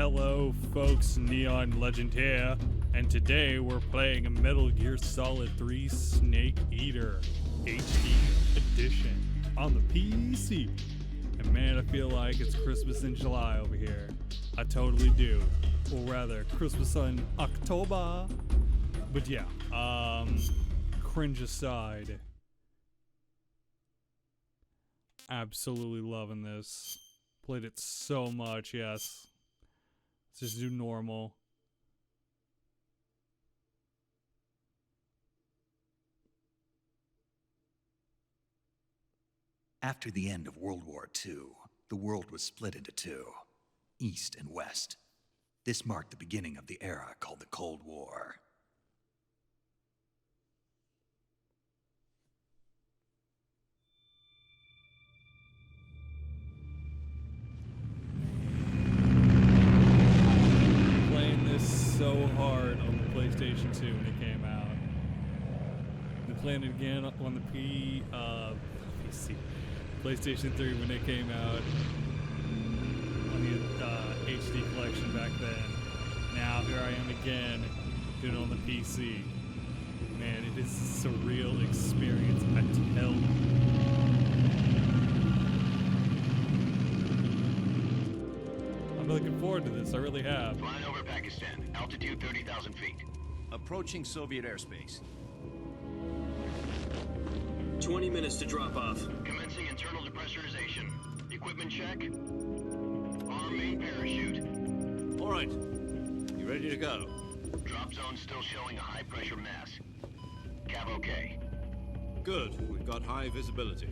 Hello folks, Neon Legend here, and today we're playing a Metal Gear Solid 3 Snake Eater HD Edition on the PC. And man, I feel like it's Christmas in July over here. I totally do. Or rather, Christmas in October. But yeah, cringe aside. Absolutely loving this. Played it so much, yes. Let's just do normal. After the end of World War II, the world was split into two, East and West. This marked the beginning of the era called the Cold War. Playing this so hard on the PlayStation 2 when it came out. Then playing it again on the PC. PlayStation 3 when it came out. On the HD collection back then. Now here I am again, doing it on the PC. Man, it is a surreal experience, I tell you. I'm looking forward to this, I really have. Flying over Pakistan, altitude 30,000 feet. Approaching Soviet airspace. 20 minutes to drop off. Commencing internal depressurization. Equipment check. Arm main parachute. All right. You ready to go? Drop zone still showing a high pressure mass. Cav okay. Good. We've got high visibility.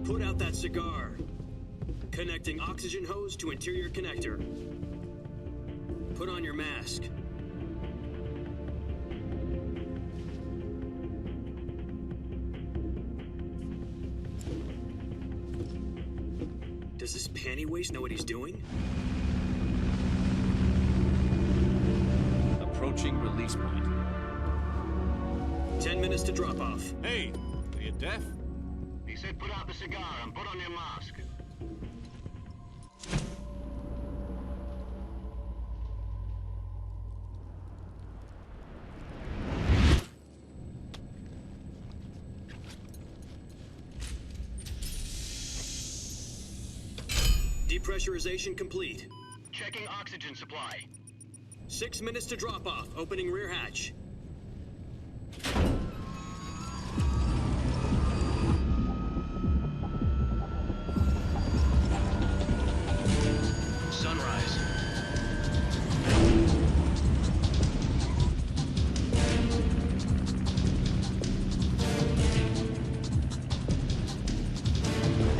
Put out that cigar. Connecting oxygen hose to interior connector. Put on your mask. Does this panty waste know what he's doing? Approaching release point. 10 minutes to drop off. Hey, are you deaf? He said put out the cigar and put on your mask. Depressurization complete. Checking oxygen supply. 6 minutes to drop off. Opening rear hatch. Sunrise.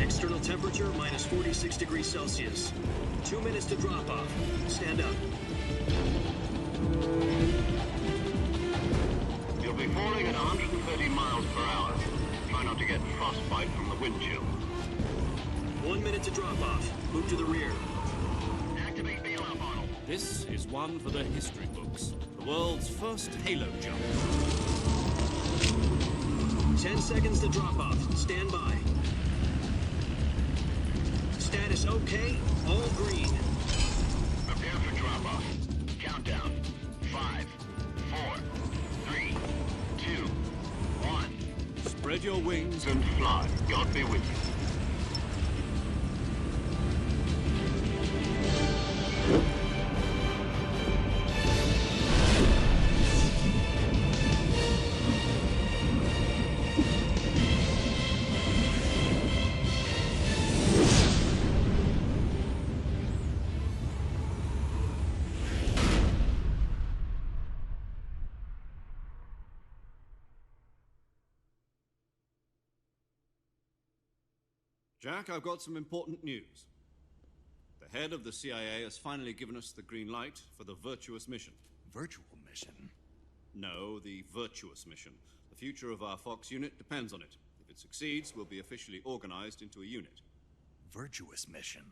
External temperature minus 46 degrees Celsius. 2 minutes to drop off. Stand up. You'll be falling at 130 miles per hour. Try not to get frostbite from the wind chill. 1 minute to drop off. Move to the rear. Activate bailout model. This is one for the history books. The world's first halo jump. 10 seconds to drop off. Stand by. Status okay. All green. Prepare for drop off. Countdown. 5, 4, 3, 2, 1. Spread your wings. And fly. God be with you. Jack, I've got some important news. The head of the CIA has finally given us the green light for the Virtuous mission. Virtual mission? No, the Virtuous mission. The future of our Fox unit depends on it. If it succeeds, we'll be officially organized into a unit. Virtuous mission?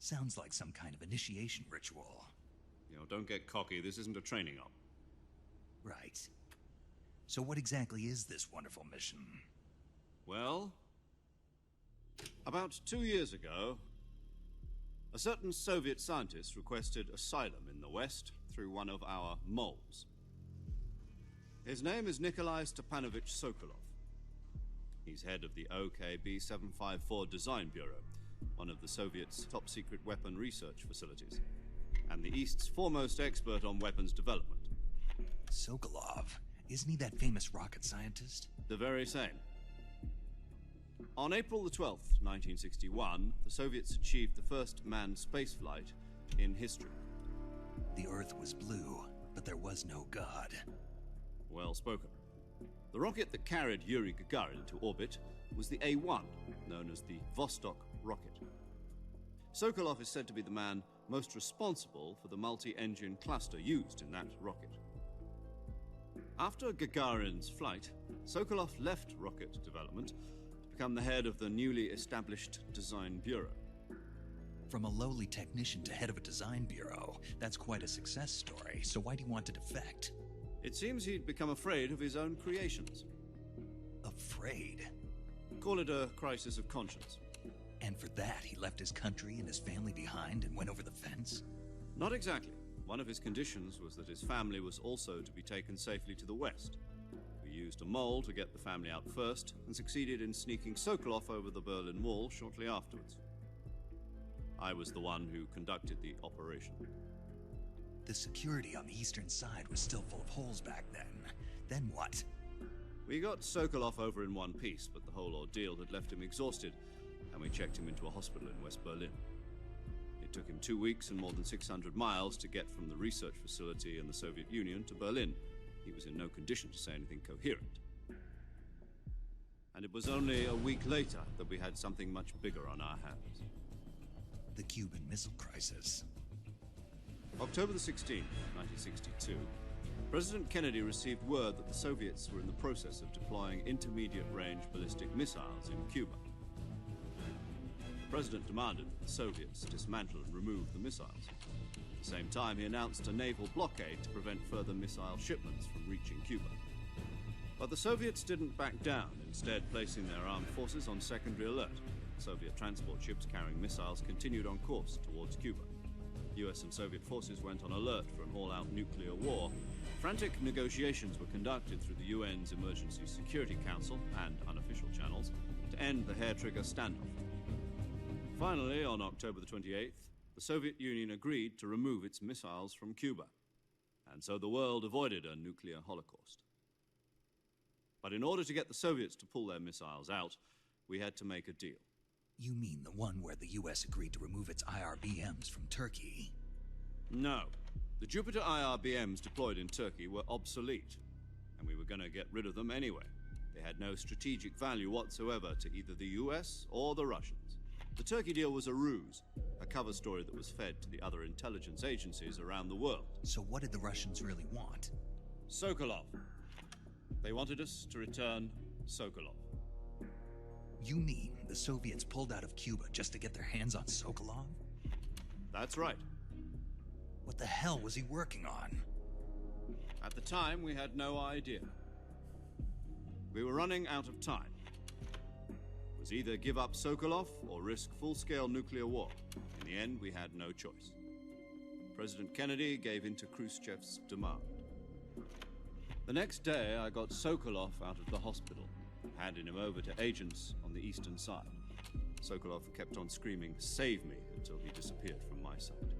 Sounds like some kind of initiation ritual. The Oh, don't get cocky. This isn't a training op. Right. So what exactly is this wonderful mission? Well, about 2 years ago, a certain Soviet scientist requested asylum in the West through one of our moles. His name is Nikolai Stepanovich Sokolov. He's head of the OKB-754 Design Bureau, one of the Soviets' top-secret weapon research facilities, and the East's foremost expert on weapons development. Sokolov? Isn't he that famous rocket scientist? The very same. On April the 12th, 1961, the Soviets achieved the first manned spaceflight in history. The Earth was blue, but there was no God. Well spoken. The rocket that carried Yuri Gagarin into orbit was the A-1, known as the Vostok rocket. Sokolov is said to be the man most responsible for the multi-engine cluster used in that rocket. After Gagarin's flight, Sokolov left rocket development to become the head of the newly established Design Bureau. From a lowly technician to head of a design bureau, that's quite a success story, so why do you want to defect? It seems he'd become afraid of his own creations. Afraid? Call it a crisis of conscience. And for that, he left his country and his family behind and went over the fence? Not exactly. One of his conditions was that his family was also to be taken safely to the West. We used a mole to get the family out first and succeeded in sneaking Sokolov over the Berlin Wall shortly afterwards. I was the one who conducted the operation. The security on the eastern side was still full of holes back then. Then what? We got Sokolov over in one piece, but the whole ordeal had left him exhausted, and we checked him into a hospital in West Berlin. It took him 2 weeks and more than 600 miles to get from the research facility in the Soviet Union to Berlin. He was in no condition to say anything coherent. And it was only a week later that we had something much bigger on our hands. The Cuban Missile Crisis. October the 16th, 1962, President Kennedy received word that the Soviets were in the process of deploying intermediate-range ballistic missiles in Cuba. The President demanded that the Soviets dismantle and remove the missiles. At the same time, he announced a naval blockade to prevent further missile shipments from reaching Cuba. But the Soviets didn't back down, instead placing their armed forces on secondary alert. Soviet transport ships carrying missiles continued on course towards Cuba. US and Soviet forces went on alert for an all-out nuclear war. Frantic negotiations were conducted through the UN's Emergency Security Council and unofficial channels to end the hair-trigger standoff. Finally, on October the 28th, the Soviet Union agreed to remove its missiles from Cuba, and so the world avoided a nuclear holocaust. But in order to get the Soviets to pull their missiles out, we had to make a deal. You mean the one where the US agreed to remove its IRBMs from Turkey? No. The Jupiter IRBMs deployed in Turkey were obsolete, and we were going to get rid of them anyway. They had no strategic value whatsoever to either the US or the Russians. The Turkey deal was a ruse, a cover story that was fed to the other intelligence agencies around the world. So what did the Russians really want? Sokolov. They wanted us to return Sokolov. You mean the Soviets pulled out of Cuba just to get their hands on Sokolov? That's right. What the hell was he working on? At the time, we had no idea. We were running out of time. It was either give up Sokolov or risk full-scale nuclear war. In the end, we had no choice. President Kennedy gave in to Khrushchev's demand. The next day, I got Sokolov out of the hospital, handing him over to agents on the eastern side. Sokolov kept on screaming, "Save me," until he disappeared from my sight.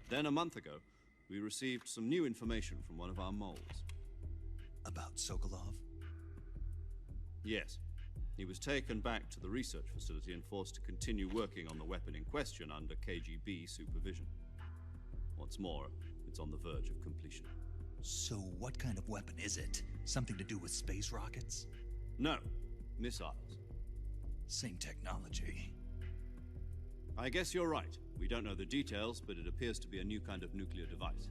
Then, a month ago, we received some new information from one of our moles. About Sokolov? Yes. He was taken back to the research facility and forced to continue working on the weapon in question under KGB supervision. What's more, it's on the verge of completion. So what kind of weapon is it? Something to do with space rockets? No, missiles. Same technology. I guess you're right. We don't know the details, but it appears to be a new kind of nuclear device.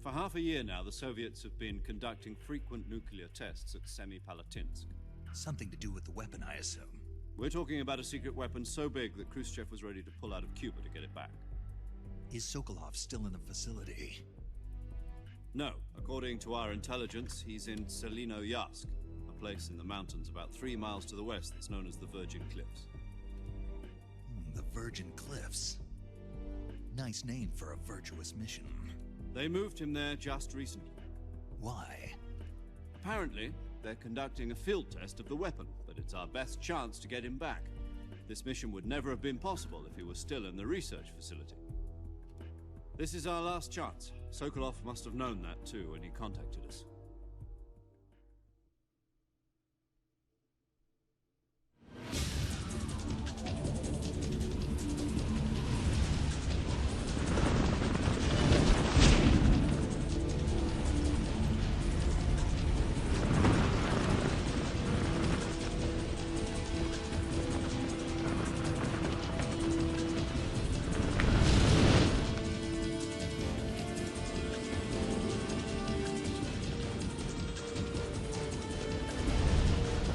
For half a year now, the Soviets have been conducting frequent nuclear tests at Semipalatinsk. Something to do with the weapon, I assume. We're talking about a secret weapon so big that Khrushchev was ready to pull out of Cuba to get it back. Is Sokolov still in the facility? No, according to our intelligence, he's in Selino-Yarsk, a place in the mountains about 3 miles to the west that's known as the Virgin Cliffs. The Virgin Cliffs. Nice name for a virtuous mission. They moved him there just recently. Why? Apparently, they're conducting a field test of the weapon, but it's our best chance to get him back. This mission would never have been possible if he was still in the research facility. This is our last chance. Sokolov must have known that too when he contacted us.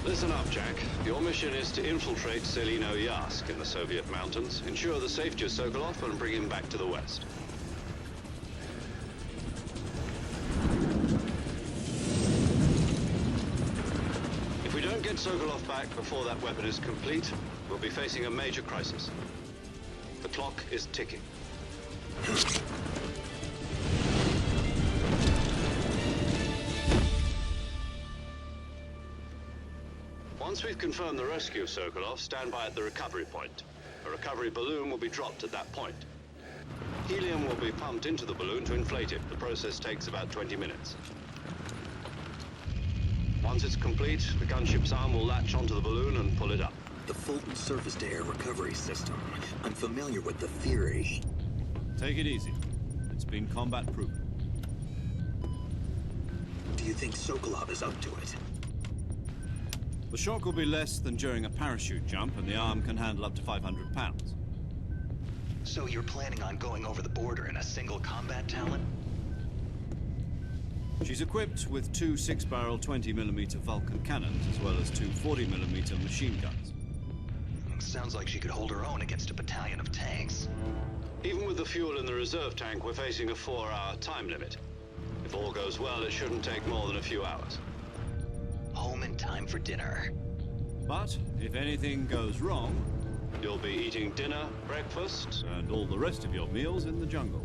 Listen up, Jack. Your mission is to infiltrate Selino-Yarsk in the Soviet mountains, ensure the safety of Sokolov, and bring him back to the west. If we don't get Sokolov back before that weapon is complete, we'll be facing a major crisis. The clock is ticking. Once we've confirmed the rescue of Sokolov, stand by at the recovery point. A recovery balloon will be dropped at that point. Helium will be pumped into the balloon to inflate it. The process takes about 20 minutes. Once it's complete, the gunship's arm will latch onto the balloon and pull it up. The Fulton surface-to-air recovery system. I'm familiar with the theory. Take it easy. It's been combat-proven. Do you think Sokolov is up to it? The shock will be less than during a parachute jump, and the arm can handle up to 500 pounds. So you're planning on going over the border in a single combat talent? She's equipped with 2 6-barrel 20mm Vulcan cannons, as well as 2 40mm machine guns. Sounds like she could hold her own against a battalion of tanks. Even with the fuel in the reserve tank, we're facing a 4-hour time limit. If all goes well, it shouldn't take more than a few hours. Home in time for dinner. But if anything goes wrong, You'll be eating dinner, breakfast, and all the rest of your meals in the jungle.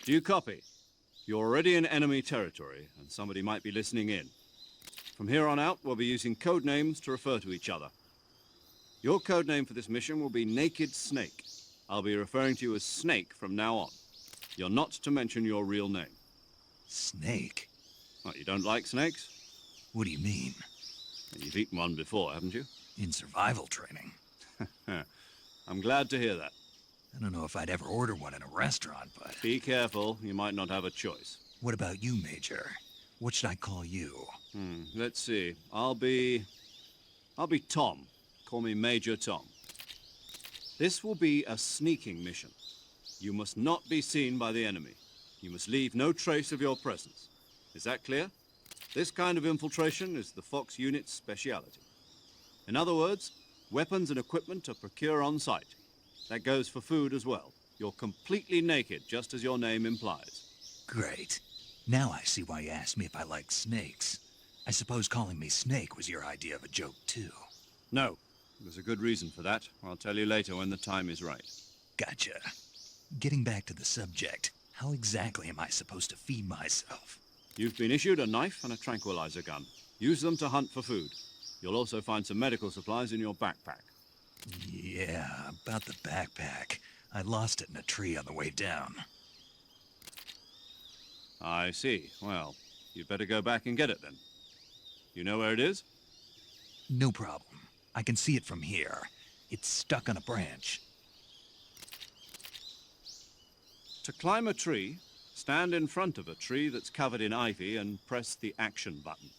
Do you copy? You're already in enemy territory, and somebody might be listening in. From here on out, we'll be using code names to refer to each other. Your code name for this mission will be Naked Snake. I'll be referring to you as Snake from now on. You're not to mention your real name. Snake? What, you don't like snakes? What do you mean? You've eaten one before, haven't you? In survival training. I'm glad to hear that. I don't know if I'd ever order one in a restaurant, but... Be careful, you might not have a choice. What about you, Major? What should I call you? Let's see. I'll be Tom. Call me Major Tom. This will be a sneaking mission. You must not be seen by the enemy. You must leave no trace of your presence. Is that clear? This kind of infiltration is the Fox unit's speciality. In other words, weapons and equipment are procured on site. That goes for food as well. You're completely naked, just as your name implies. Great. Now I see why you asked me if I like snakes. I suppose calling me Snake was your idea of a joke, too. No. There's a good reason for that. I'll tell you later when the time is right. Gotcha. Getting back to the subject, how exactly am I supposed to feed myself? You've been issued a knife and a tranquilizer gun. Use them to hunt for food. You'll also find some medical supplies in your backpack. Yeah, about the backpack. I lost it in a tree on the way down. I see. Well, you'd better go back and get it then. You know where it is? No problem. I can see it from here. It's stuck on a branch. To climb a tree, stand in front of a tree that's covered in ivy and press the action button.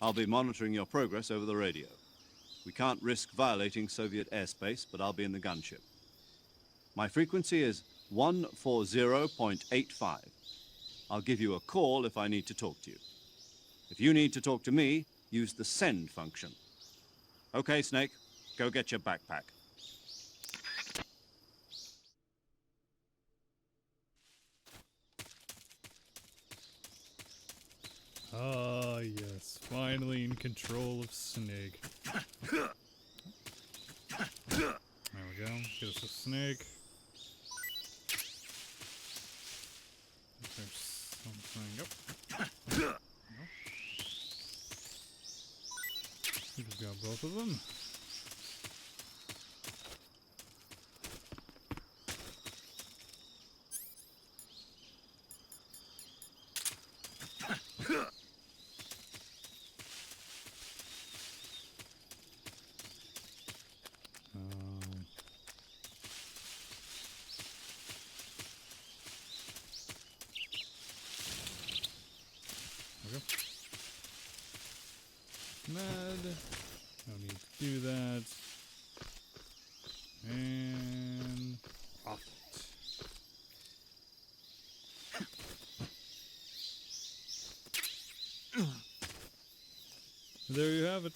I'll be monitoring your progress over the radio. We can't risk violating Soviet airspace, but I'll be in the gunship. My frequency is 140.85. I'll give you a call if I need to talk to you. If you need to talk to me, use the send function. Okay, Snake, go get your backpack. Ah, yes. Finally in control of Snake. There we go. Get us a snake. There's something. Yep. Nope. We just got both of them. Med. No need to do that. And off it. There you have it.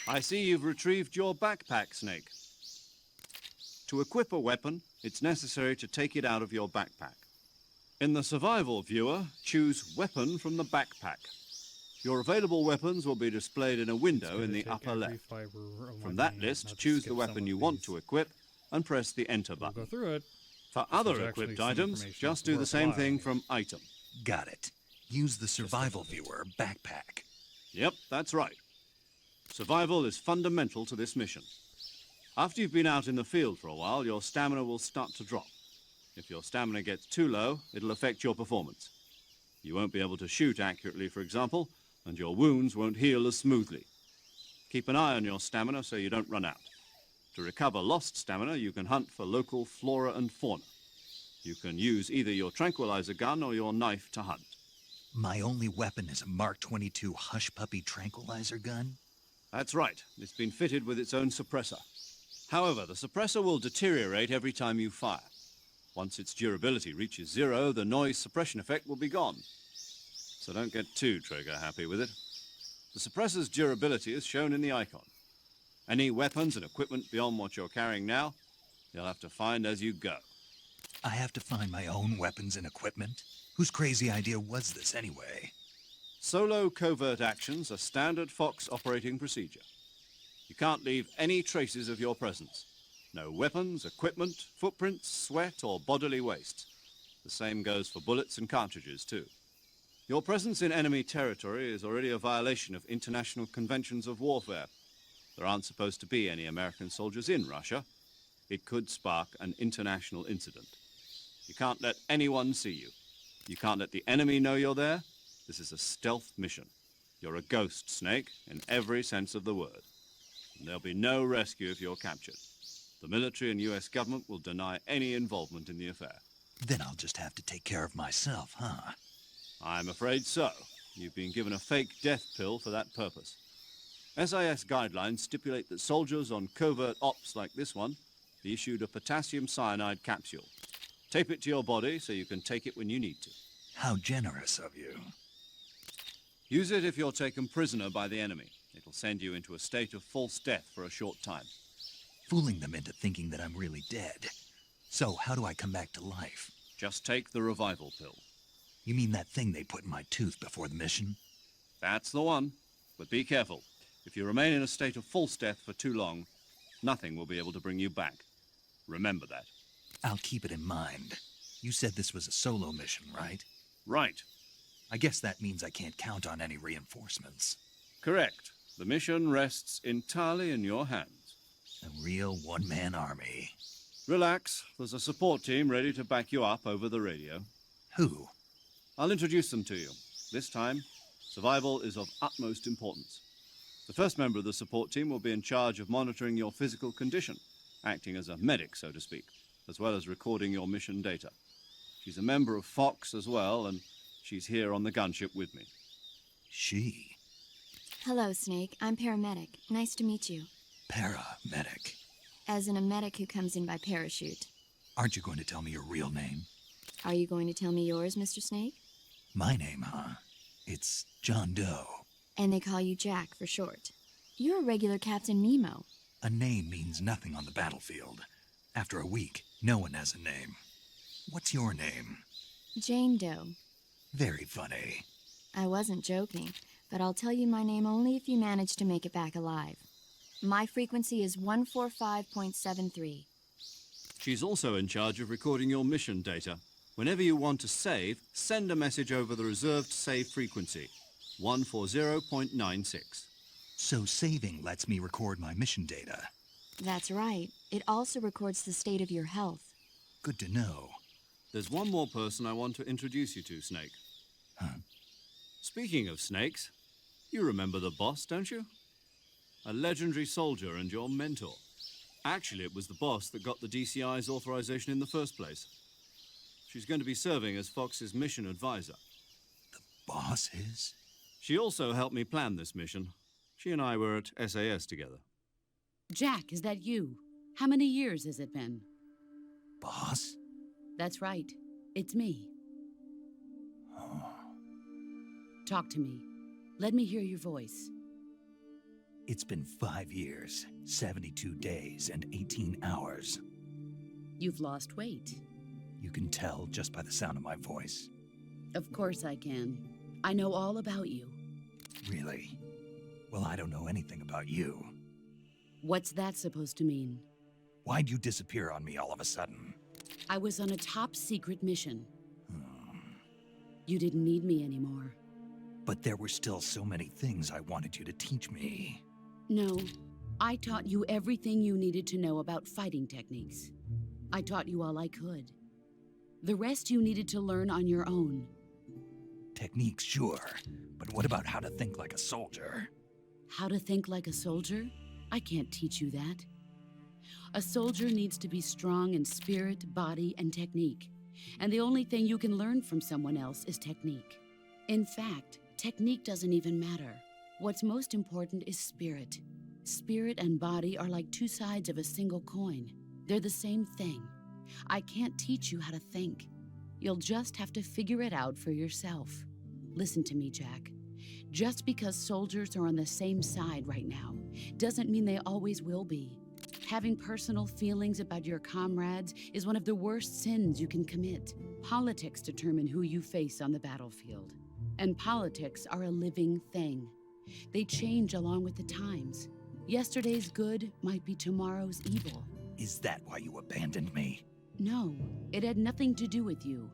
I see you've retrieved your backpack, Snake. To equip a weapon, it's necessary to take it out of your backpack. In the survival viewer, choose Weapon from the backpack. Your available weapons will be displayed in a window in the upper left. From that list, choose the weapon you want to equip and press the Enter We'll go button. through it. For other equipped items, just do the same thing from Item. Got it. Use the survival viewer backpack. Yep, that's right. Survival is fundamental to this mission. After you've been out in the field for a while, your stamina will start to drop. If your stamina gets too low, it'll affect your performance. You won't be able to shoot accurately, for example, and your wounds won't heal as smoothly. Keep an eye on your stamina so you don't run out. To recover lost stamina, you can hunt for local flora and fauna. You can use either your tranquilizer gun or your knife to hunt. My only weapon is a Mark 22 Hush Puppy tranquilizer gun? That's right. It's been fitted with its own suppressor. However, the suppressor will deteriorate every time you fire. Once its durability reaches 0, the noise suppression effect will be gone. So don't get too trigger-happy with it. The suppressor's durability is shown in the icon. Any weapons and equipment beyond what you're carrying now, you'll have to find as you go. I have to find my own weapons and equipment? Whose crazy idea was this anyway? Solo covert actions are standard Fox operating procedure. You can't leave any traces of your presence. No weapons, equipment, footprints, sweat, or bodily waste. The same goes for bullets and cartridges, too. Your presence in enemy territory is already a violation of international conventions of warfare. There aren't supposed to be any American soldiers in Russia. It could spark an international incident. You can't let anyone see you. You can't let the enemy know you're there. This is a stealth mission. You're a ghost, Snake, in every sense of the word. and there'll be no rescue if you're captured. The military and US government will deny any involvement in the affair. Then I'll just have to take care of myself, huh? I'm afraid so. You've been given a fake death pill for that purpose. SIS guidelines stipulate that soldiers on covert ops like this one be issued a potassium cyanide capsule. Tape it to your body so you can take it when you need to. How generous of you. Use it if you're taken prisoner by the enemy. It'll send you into a state of false death for a short time. Fooling them into thinking that I'm really dead. So, how do I come back to life? Just take the revival pill. You mean that thing they put in my tooth before the mission? That's the one. But be careful. If you remain in a state of false death for too long, nothing will be able to bring you back. Remember that. I'll keep it in mind. You said this was a solo mission, right? Right. I guess that means I can't count on any reinforcements. Correct. The mission rests entirely in your hands. A real one-man army. Relax. There's a support team ready to back you up over the radio. Who? I'll introduce them to you. This time, survival is of utmost importance. The first member of the support team will be in charge of monitoring your physical condition, acting as a medic, so to speak, as well as recording your mission data. She's a member of Fox as well, and she's here on the gunship with me. She? Hello, Snake. I'm paramedic. Nice to meet you. Paramedic. As in a medic who comes in by parachute. Aren't you going to tell me your real name? Are you going to tell me yours, Mr. Snake? My name, huh? It's John Doe. And they call you Jack for short. You're a regular Captain Nemo. A name means nothing on the battlefield. After a week, no one has a name. What's your name? Jane Doe. Very funny. I wasn't joking, but I'll tell you my name only if you manage to make it back alive. My frequency is 145.73. She's also in charge of recording your mission data. Whenever you want to save, send a message over the reserved save frequency, 140.96. So saving lets me record my mission data. That's right. It also records the state of your health. Good to know. There's one more person I want to introduce you to, Snake. Huh? Speaking of snakes, you remember the boss, don't you? A legendary soldier and your mentor. Actually, it was the boss that got the DCI's authorization in the first place. She's going to be serving as Fox's mission advisor. The boss is? She also helped me plan this mission. She and I were at SAS together. Jack, is that you? How many years has it been? Boss? That's right. It's me. Oh. Talk to me. Let me hear your voice. It's been 5 years, 72 days, and 18 hours. You've lost weight. You can tell just by the sound of my voice. Of course I can. I know all about you. Really? Well, I don't know anything about you. What's that supposed to mean? Why'd you disappear on me all of a sudden? I was on a top-secret mission. You didn't need me anymore. But there were still so many things I wanted you to teach me. No, I taught you everything you needed to know about fighting techniques. I taught you all I could. The rest you needed to learn on your own. Techniques, sure. But what about how to think like a soldier? How to think like a soldier? I can't teach you that. A soldier needs to be strong in spirit, body, and technique. And the only thing you can learn from someone else is technique. In fact, technique doesn't even matter. What's most important is spirit. Spirit and body are like two sides of a single coin. They're the same thing. I can't teach you how to think. You'll just have to figure it out for yourself. Listen to me, Jack. Just because soldiers are on the same side right now doesn't mean they always will be. Having personal feelings about your comrades is one of the worst sins you can commit. Politics determine who you face on the battlefield. And politics are a living thing. They change along with the times. Yesterday's good might be tomorrow's evil. Is that why you abandoned me? No, it had nothing to do with you.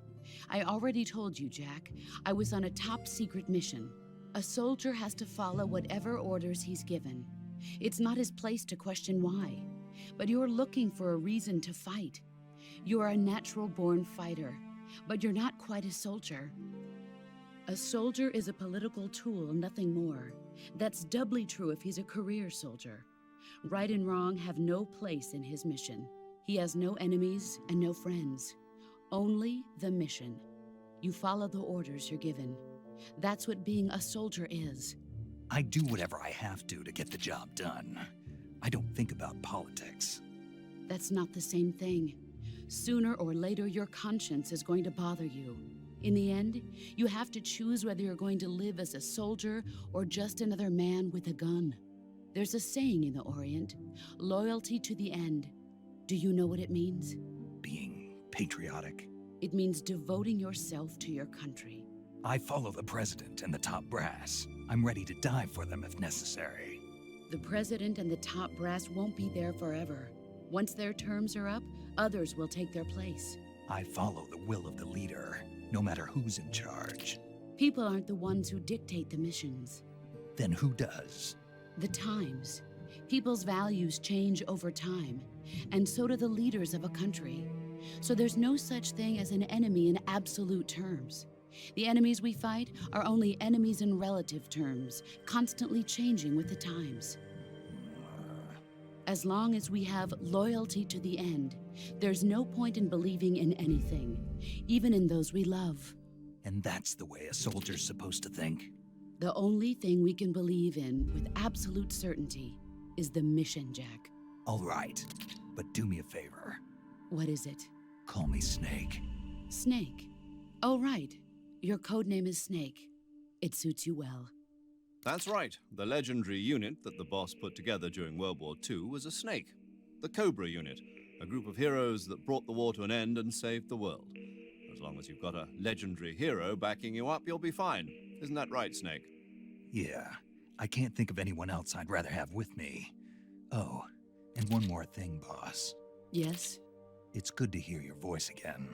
I already told you, Jack. I was on a top-secret mission. A soldier has to follow whatever orders he's given. It's not his place to question why. But you're looking for a reason to fight. You're a natural-born fighter, but you're not quite a soldier. A soldier is a political tool, nothing more. That's doubly true if he's a career soldier. Right and wrong have no place in his mission. He has no enemies and no friends. Only the mission. You follow the orders you're given. That's what being a soldier is. I do whatever I have to get the job done. I don't think about politics. That's not the same thing. Sooner or later, your conscience is going to bother you. In the end, you have to choose whether you're going to live as a soldier or just another man with a gun. There's a saying in the Orient, loyalty to the end. Do you know what it means? Being patriotic. It means devoting yourself to your country. I follow the president and the top brass. I'm ready to die for them if necessary. The president and the top brass won't be there forever. Once their terms are up, others will take their place. I follow the will of the leader, no matter who's in charge. People aren't the ones who dictate the missions. Then who does? The times. People's values change over time, and so do the leaders of a country. So there's no such thing as an enemy in absolute terms. The enemies we fight are only enemies in relative terms, constantly changing with the times. As long as we have loyalty to the end, there's no point in believing in anything, even in those we love. And that's the way a soldier's supposed to think? The only thing we can believe in with absolute certainty is the mission, Jack. All right, but do me a favor. What is it? Call me Snake. Snake. Oh, right. Your code name is Snake. It suits you well. That's right. The legendary unit that the boss put together during World War II was a snake. The Cobra unit, a group of heroes that brought the war to an end and saved the world. As long as you've got a legendary hero backing you up, you'll be fine. Isn't that right, Snake? Yeah, I can't think of anyone else I'd rather have with me. Oh, and one more thing, boss. Yes? It's good to hear your voice again.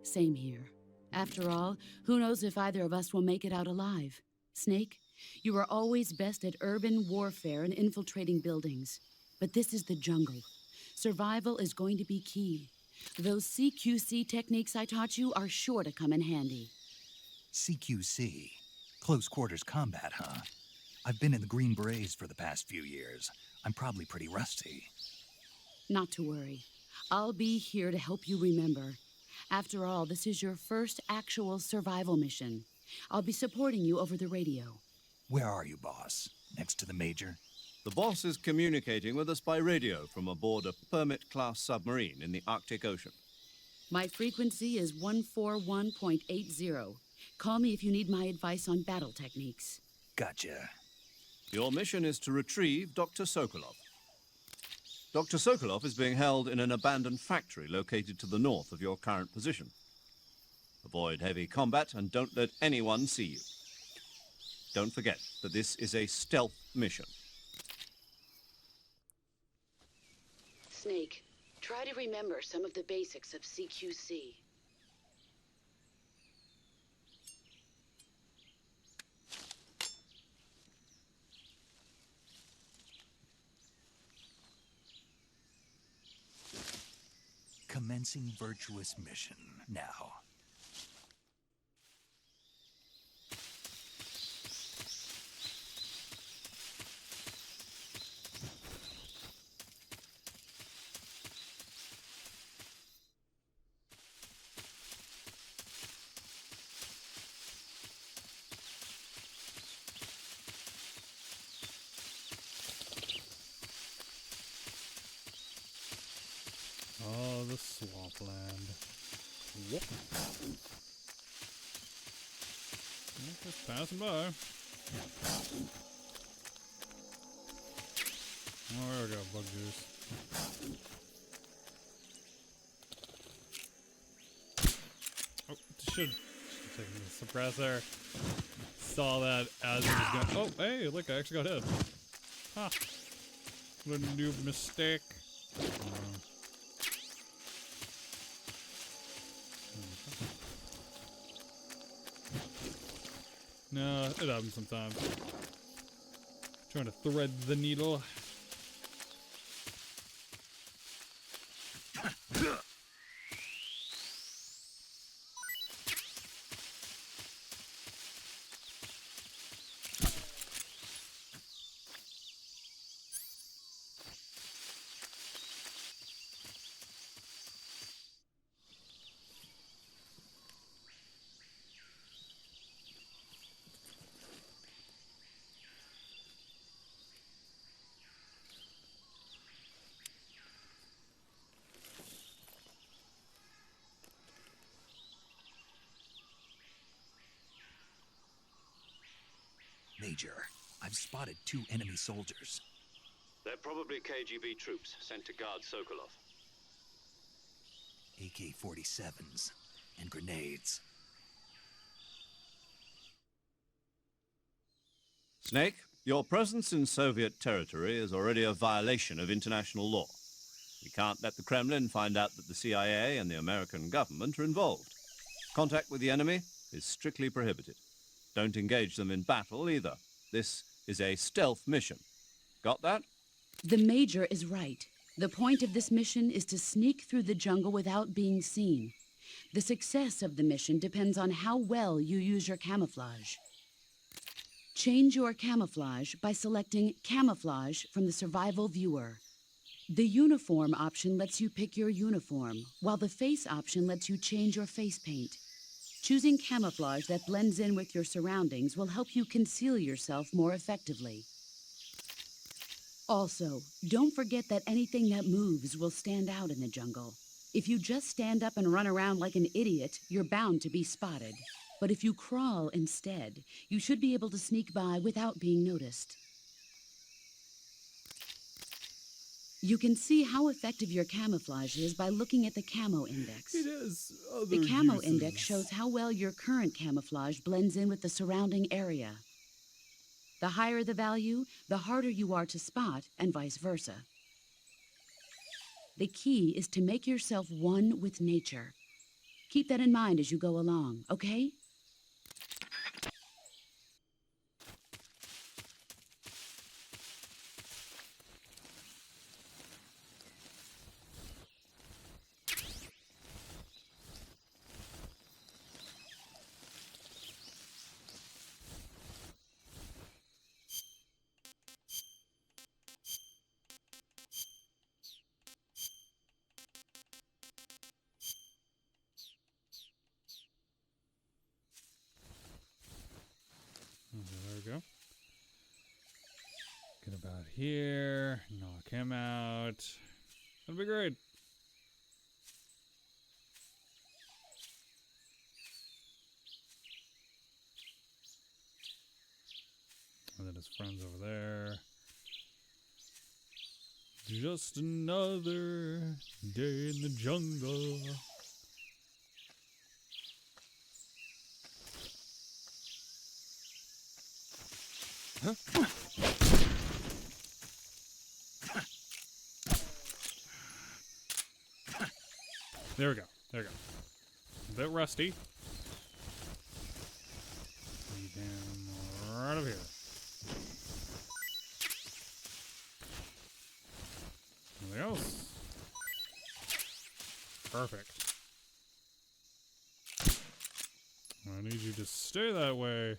Same here. After all, who knows if either of us will make it out alive? Snake, you are always best at urban warfare and infiltrating buildings. But this is the jungle. Survival is going to be key. Those CQC techniques I taught you are sure to come in handy. CQC? Close quarters combat, huh? I've been in the Green Berets for the past few years. I'm probably pretty rusty. Not to worry. I'll be here to help you remember. After all, this is your first actual survival mission. I'll be supporting you over the radio. Where are you, boss? Next to the Major? The boss is communicating with us by radio from aboard a Permit-class submarine in the Arctic Ocean. My frequency is 141.80. Call me if you need my advice on battle techniques. Gotcha. Your mission is to retrieve Dr. Sokolov. Dr. Sokolov is being held in an abandoned factory located to the north of your current position. Avoid heavy combat and don't let anyone see you. Don't forget that this is a stealth mission. Snake, try to remember some of the basics of CQC. Commencing virtuous mission now. Oh, the swampland. Whoop. Just passing by. Oh, there we go, bug juice. Oh, should have taken the suppressor. Saw that as it was going. Oh, hey, look, I actually got hit. Ha! What a noob mistake. No, it happens sometimes. Trying to thread the needle. Major, I've spotted 2 enemy soldiers. They're probably KGB troops sent to guard Sokolov. AK-47s and grenades. Snake, your presence in Soviet territory is already a violation of international law. We can't let the Kremlin find out that the CIA and the American government are involved. Contact with the enemy is strictly prohibited. Don't engage them in battle either. This is a stealth mission. Got that? The Major is right. The point of this mission is to sneak through the jungle without being seen. The success of the mission depends on how well you use your camouflage. Change your camouflage by selecting Camouflage from the Survival Viewer. The Uniform option lets you pick your uniform, while the Face option lets you change your face paint. Choosing camouflage that blends in with your surroundings will help you conceal yourself more effectively. Also, don't forget that anything that moves will stand out in the jungle. If you just stand up and run around like an idiot, you're bound to be spotted. But if you crawl instead, you should be able to sneak by without being noticed. You can see how effective your camouflage is by looking at the Camo Index. It has other The Camo uses. Index shows how well your current camouflage blends in with the surrounding area. The higher the value, the harder you are to spot, and vice versa. The key is to make yourself one with nature. Keep that in mind as you go along, okay? Okay, there we go. Get about here. Knock him out. That'll be great. And then his friends over there. Just another day in the jungle. There we go. There we go. A bit rusty. Need him right over here. Anything else? Perfect. I need you to stay that way.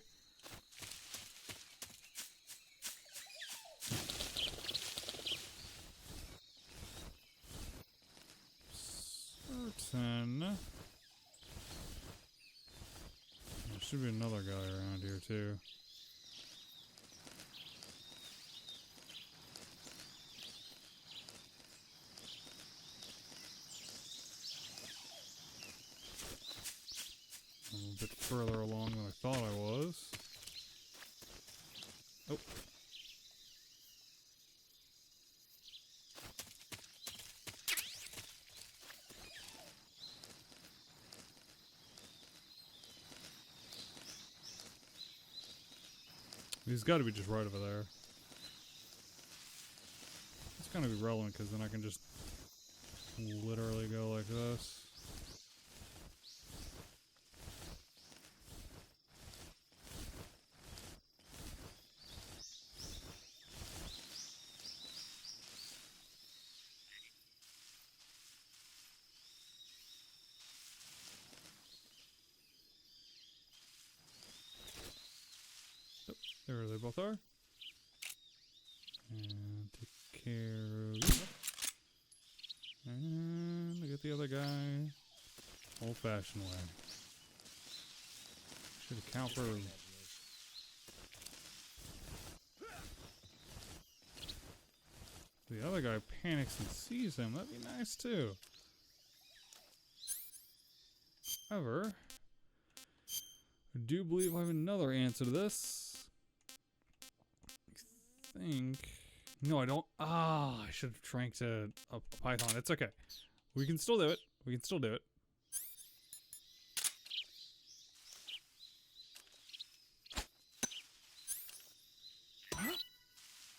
Certain. There should be another guy around here too. I'm a bit further along than I thought I was. Oh. He's got to be just right over there. It's gonna be relevant because then I can just literally go like this. There they both are. And take care of you. And I get the other guy. Old-fashioned way. Should account for... The other guy panics and sees him. That'd be nice too. However, I do believe I have another answer to this. think... No, I don't... Ah, I should have tranked a python. It's okay. We can still do it. We can still do it.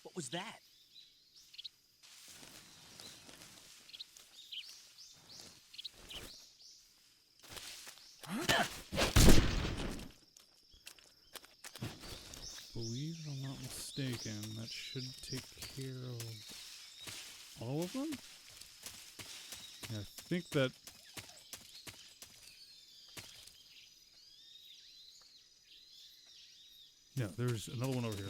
What was that? Believe I'm not mistaken, that should take care of all of them? Yeah, I think that... No, there's another one over here.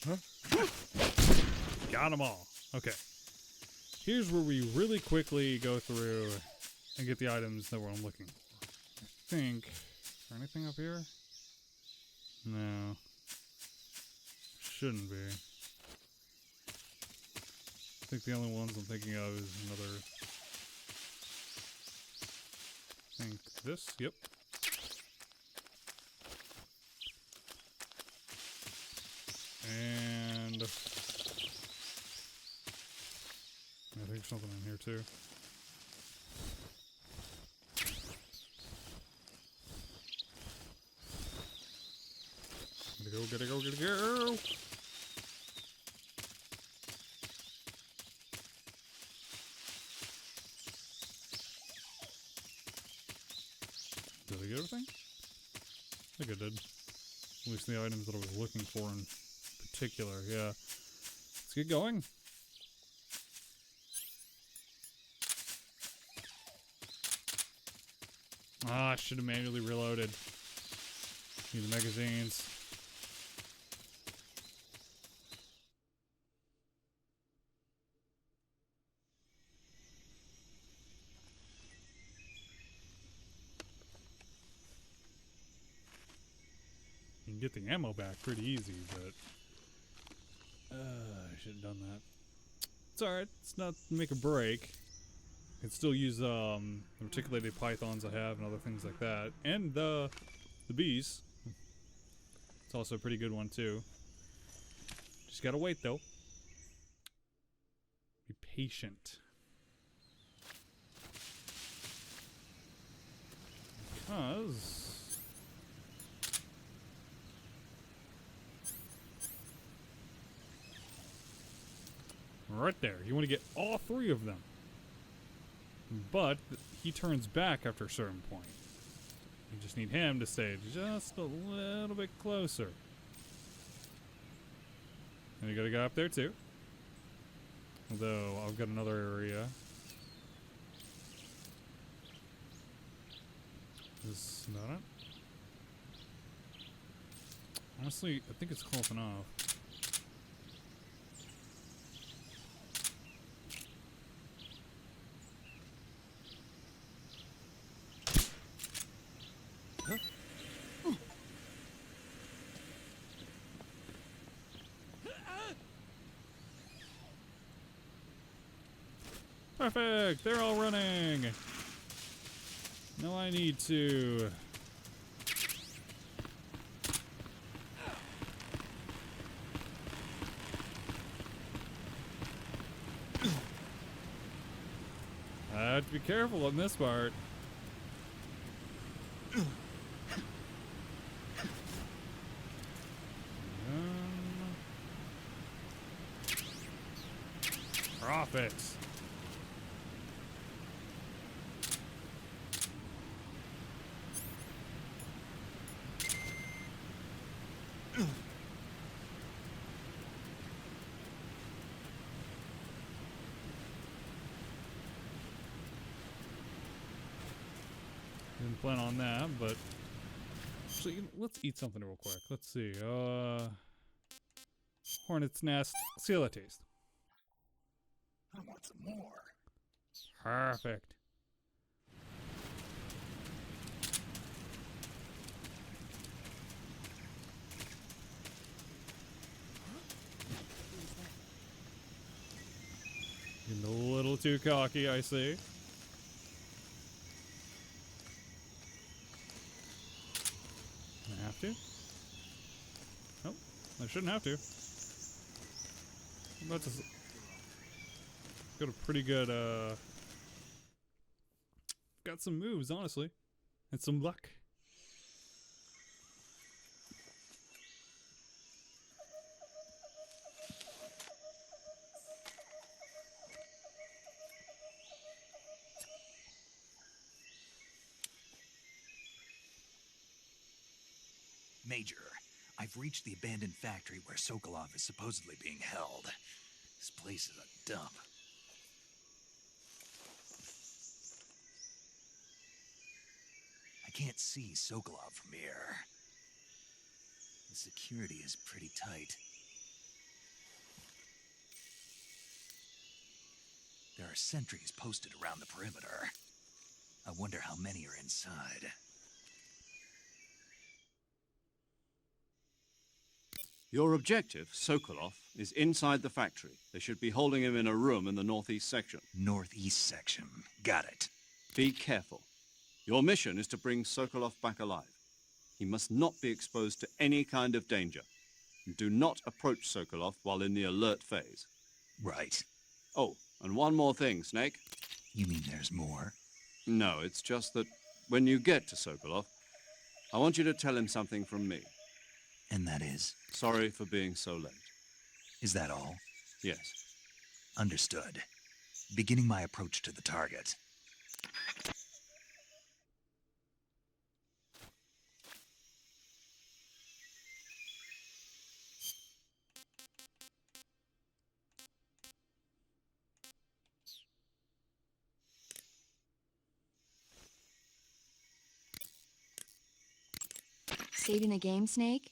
Huh? Got them all. Okay. Here's where we really quickly go through and get the items that we're looking for. I think... Is there anything up here? No. Shouldn't be. I think the only ones I'm thinking of is another... I think this? Yep. And... I think something in here too. Gotta go, gotta go, gotta go! Did I get everything? I think I did. At least the items that I was looking for in particular, yeah. Let's get going. Ah, I should have manually reloaded. Need the magazines. You can get the ammo back pretty easy, but... I should have done that. It's alright. It's not make or break. I can still use the articulated pythons I have and other things like that. And the bees. It's also a pretty good one too. Just gotta wait though. Be patient. Because... Right there. You want to get all three of them. But he turns back after a certain point. You just need him to stay just a little bit closer. And you gotta go up there too. Although I've got another area. Is this not it? Honestly, I think it's close enough. Perfect! They're all running! Now I need to... I have to be careful on this part. Profits. Didn't plan on that, but actually, let's eat something real quick. Let's see. Hornet's nest. See how that tastes. I want some more. Perfect. too cocky, I see. I have to? Nope, I shouldn't have to. That's just got a pretty good, got some moves, honestly. And some luck. Major, I've reached the abandoned factory where Sokolov is supposedly being held. This place is a dump. I can't see Sokolov from here. The security is pretty tight. There are sentries posted around the perimeter. I wonder how many are inside. Your objective, Sokolov, is inside the factory. They should be holding him in a room in the northeast section. Northeast section. Got it. Be careful. Your mission is to bring Sokolov back alive. He must not be exposed to any kind of danger. Do not approach Sokolov while in the alert phase. Right. Oh, and one more thing, Snake. You mean there's more? No, it's just that when you get to Sokolov, I want you to tell him something from me. And that is? Sorry for being so late. Is that all? Yes. Understood. Beginning my approach to the target. Saving the game, Snake?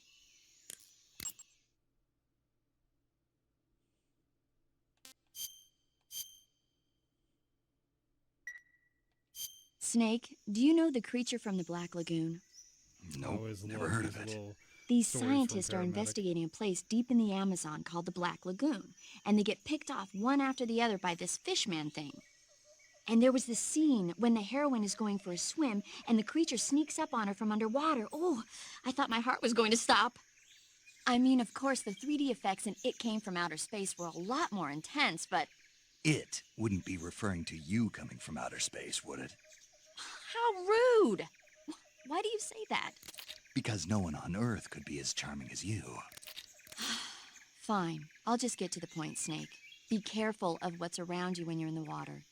Snake, do you know the creature from the Black Lagoon? Nope, Always never love heard of these it. little These stories from scientists are paramedic. investigating a place deep in the Amazon called the Black Lagoon, and they get picked off one after the other by this fishman thing. And there was this scene when the heroine is going for a swim, and the creature sneaks up on her from underwater. Oh, I thought my heart was going to stop. I mean, of course, the 3D effects in It Came from Outer Space were a lot more intense, but It wouldn't be referring to you coming from outer space, would it? how rude! Why do you say that? Because no one on Earth could be as charming as you. Fine, I'll just get to the point, Snake. Be careful of what's around you when you're in the water.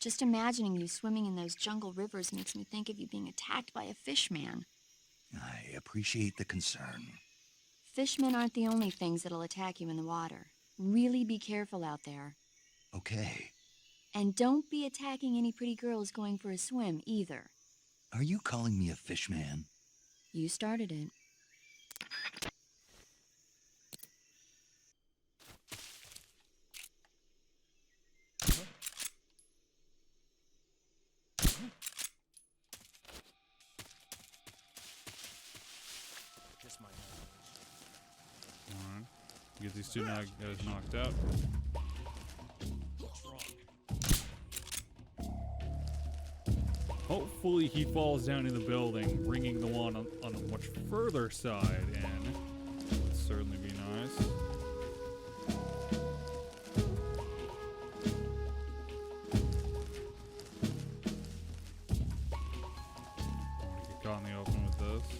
Just imagining you swimming in those jungle rivers makes me think of you being attacked by a fishman. I appreciate the concern. Fishmen aren't the only things that'll attack you in the water. Really be careful out there. Okay. And don't be attacking any pretty girls going for a swim, either. Are you calling me a fishman? You started it. Alright. Get these two guys knocked out. Hopefully he falls down in the building, bringing the one on a much further side in. Would certainly be nice. Don't want to get caught in the open with this.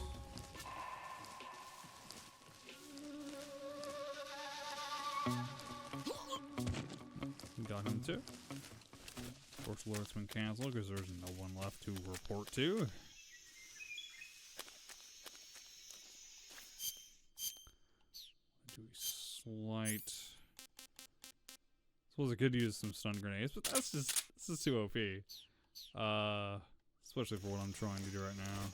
Got him too. Of course, alert's been canceled because there's no one left to report to. Do we slight? Suppose I could use some stun grenades, but this is too OP. Especially for what I'm trying to do right now.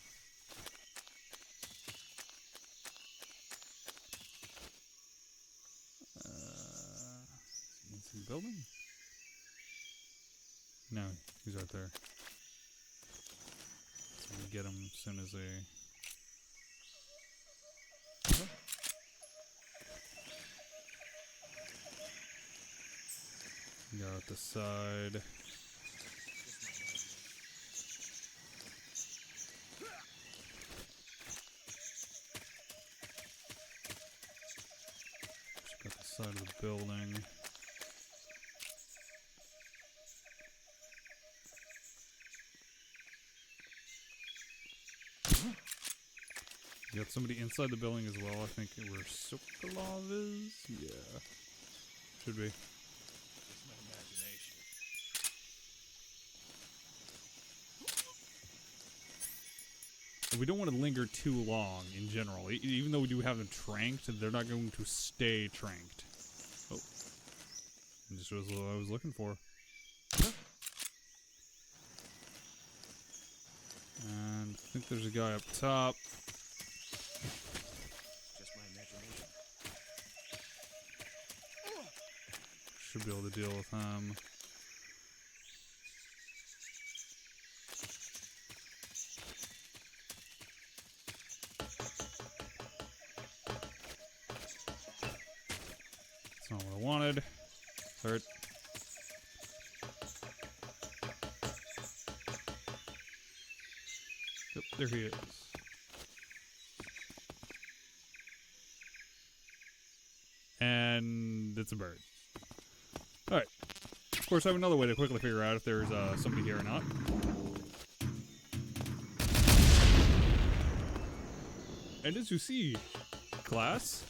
Is he building? No, he's right there. So we get him as soon as they. Got out the side. Check out the side of the building. You got somebody inside the building as well, I think, where Sokolov is? Yeah. Should be. We don't want to linger too long in general. Even though we do have them tranked, they're not going to stay tranked. Oh. This was what I was looking for. And I think there's a guy up top. Just my imagination. Should be able to deal with him. That's not what I wanted. Hurt. Yep, there he is. And it's a bird. Alright. Of course, I have another way to quickly figure out if there's somebody here or not. And as you see, class,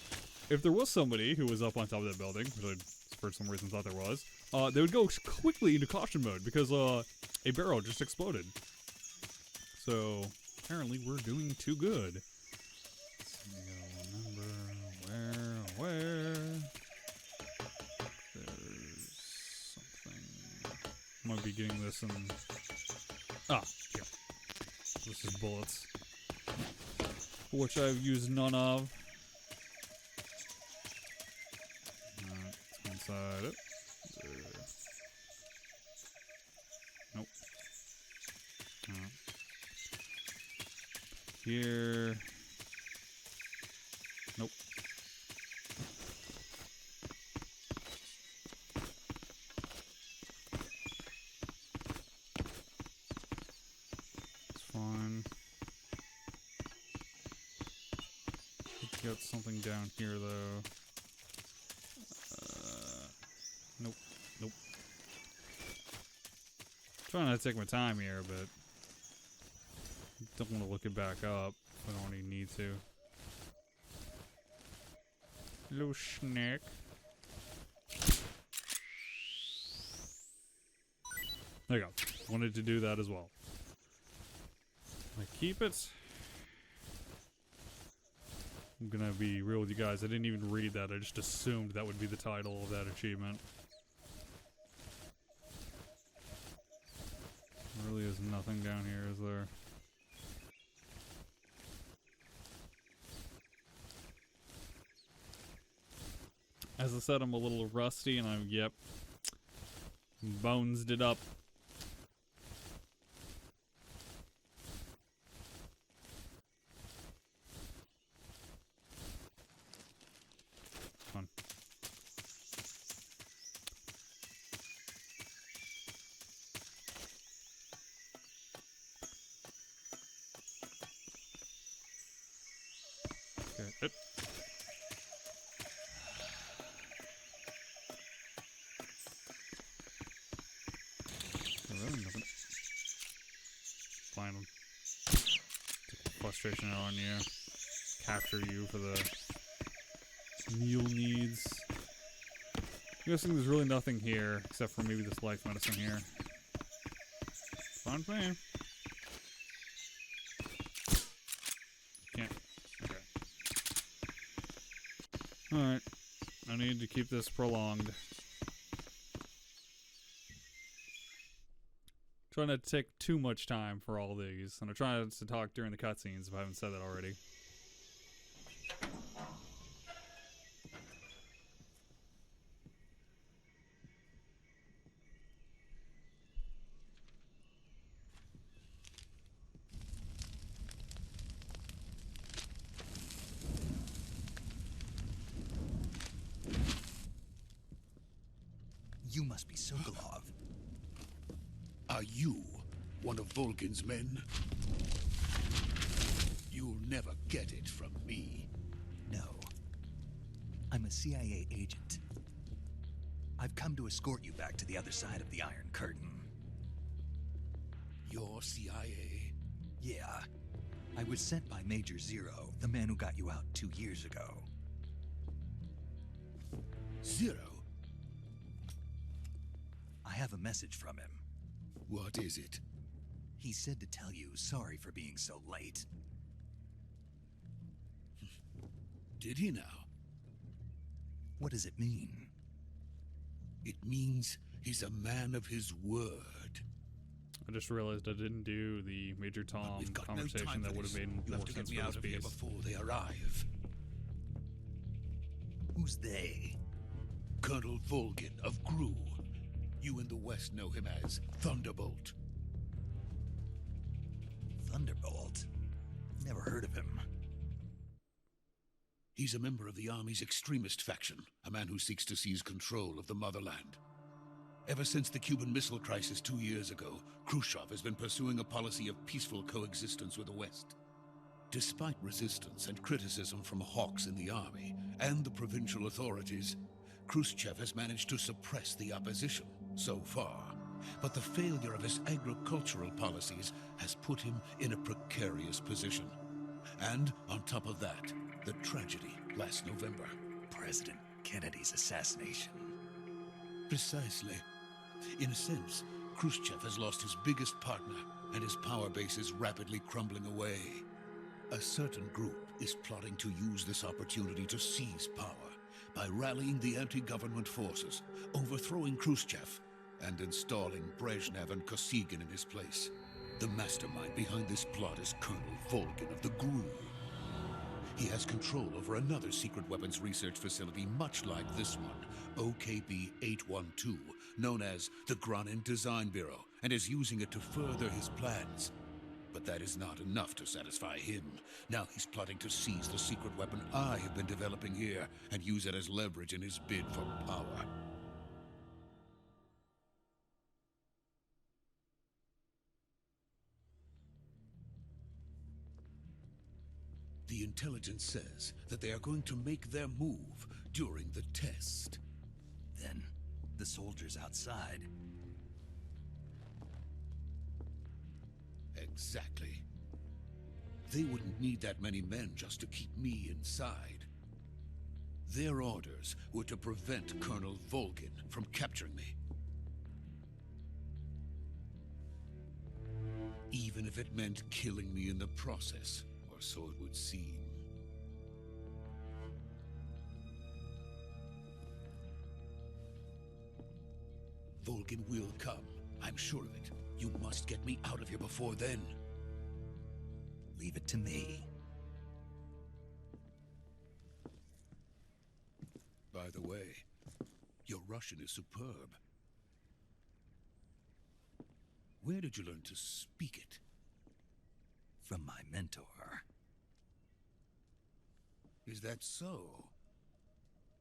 if there was somebody who was up on top of that building, which I for some reason thought there was, they would go quickly into caution mode because a barrel just exploded. So apparently we're doing too good. Where? There's something. Might be getting this in. Ah, here. This is bullets, which I've used none of. Let's inside it. Nope. Here. Nope. It's fine. Got something down here though. Nope. Nope. Trying not to take my time here, but don't want to look it back up. I don't really need to. Hello, snake. There you go. Wanted to do that as well. I keep it. I'm gonna be real with you guys. I didn't even read that. I just assumed that would be the title of that achievement. There really is nothing down here, is there? As I said, I'm a little rusty, and yep, bonesed it up. Fun. Okay. Nothing. Find them. Take the frustration out on you. Capture you for the meal needs. I'm guessing there's really nothing here except for maybe this life medicine here. Fine thing. Can't. Okay. Alright. I need to keep this prolonged. Try not to take too much time for all these, and I try not to talk during the cutscenes if I haven't said that already. You must must be Sokolov. Are you one of Volgin's men? You'll never get it from me. No. I'm a CIA agent. I've come to escort you back to the other side of the Iron Curtain. You're CIA? Yeah. I was sent by Major Zero, the man who got you out 2 years ago. Zero? I have a message from him. What is it? He said to tell you sorry for being so late. Did he now? What does it mean? It means he's a man of his word. I just realized I didn't do the Major But Tom we've got conversation. no time That for would have this. made You more have to sense get me for out this of here piece. before they arrive. Who's they? Colonel Volgin of Gru. You in the West know him as Thunderbolt. Thunderbolt? Never heard of him. He's a member of the Army's extremist faction, a man who seeks to seize control of the motherland. Ever since the Cuban Missile Crisis 2 years ago, Khrushchev has been pursuing a policy of peaceful coexistence with the West. Despite resistance and criticism from hawks in the army and the provincial authorities, Khrushchev has managed to suppress the opposition so far. But the failure of his agricultural policies has put him in a precarious position. And on top of that, the tragedy last November. President Kennedy's assassination. Precisely. In a sense, Khrushchev has lost his biggest partner, and his power base is rapidly crumbling away. A certain group is plotting to use this opportunity to seize power by rallying the anti-government forces, overthrowing Khrushchev, and installing Brezhnev and Kosygin in his place. The mastermind behind this plot is Colonel Volgin of the GRU. He has control over another secret weapons research facility much like this one, OKB-812, known as the Granin Design Bureau, and is using it to further his plans. But that is not enough to satisfy him. Now he's plotting to seize the secret weapon I have been developing here and use it as leverage in his bid for power. The intelligence says that they are going to make their move during the test. Then, the soldiers outside. Exactly. They wouldn't need that many men just to keep me inside. Their orders were to prevent Colonel Volgin from capturing me. Even if it meant killing me in the process, or so it would seem. Volgin will come. I'm sure of it. You must get me out of here before then. Leave it to me. By the way, your Russian is superb. Where did you learn to speak it? From my mentor. Is that so?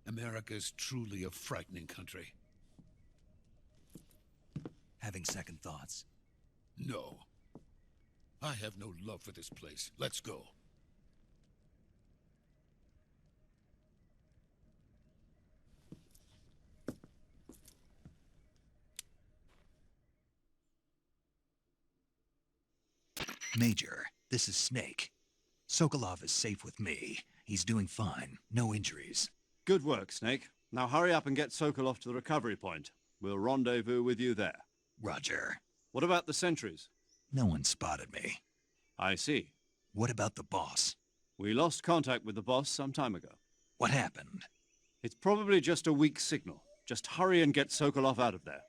America is truly a frightening country. Having second thoughts. No. I have no love for this place. Let's go. Major, this is Snake. Sokolov is safe with me. He's doing fine. No injuries. Good work, Snake. Now hurry up and get Sokolov to the recovery point. We'll rendezvous with you there. Roger. What about the sentries? No one spotted me. I see. What about the boss? We lost contact with the boss some time ago. What happened? It's probably just a weak signal. Just hurry and get Sokolov out of there.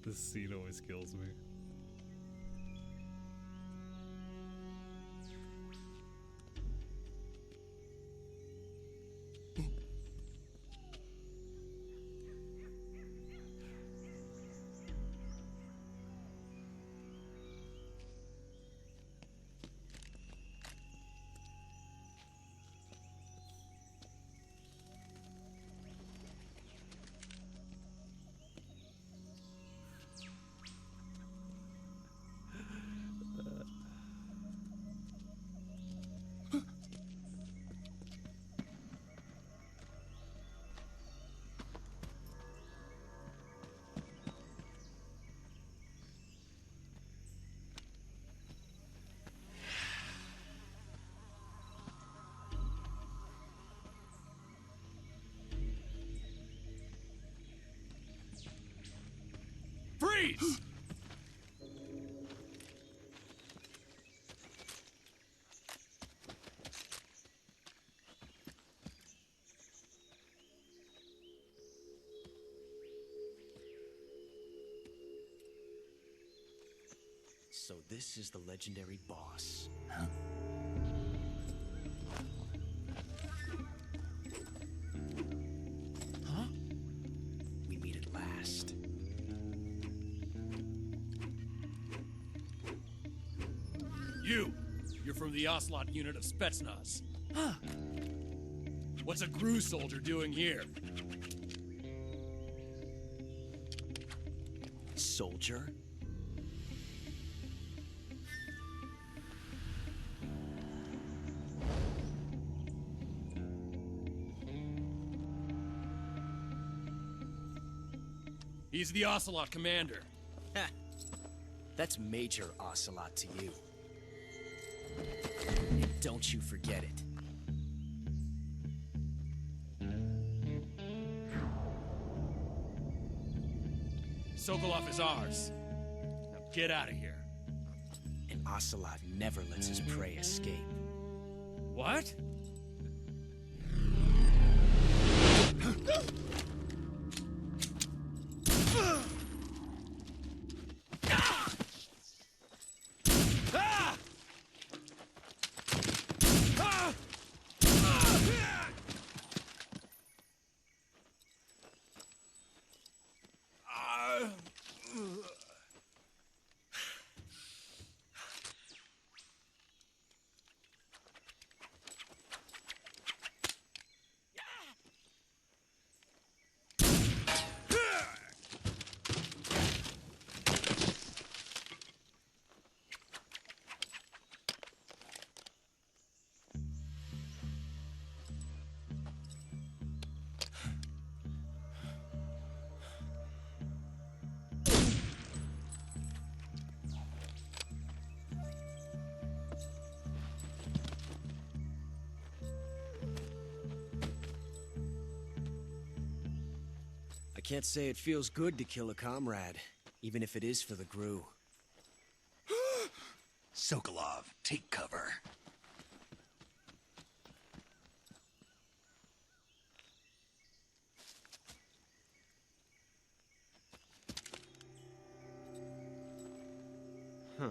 This scene always kills me. please. So this is the legendary boss. Huh? Huh? We meet at last. You're from the Ocelot unit of Spetsnaz. Huh. What's a Gru soldier doing here? Soldier? He's the Ocelot commander. Ha! That's Major Ocelot to you. And don't you forget it. Sokolov is ours. Now get out of here. And Ocelot never lets his prey escape. What? I can't say it feels good to kill a comrade, even if it is for the Gru. Sokolov, take cover. Huh.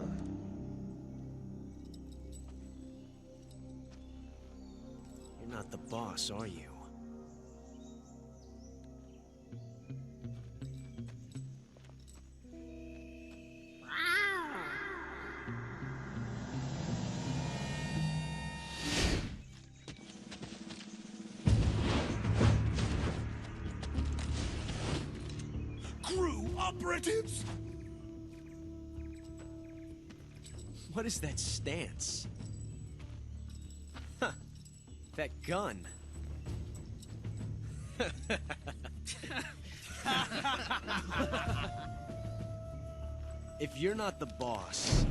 You're not the boss, are you? Gru operatives? What is that stance? Huh. That gun. If you're not the boss,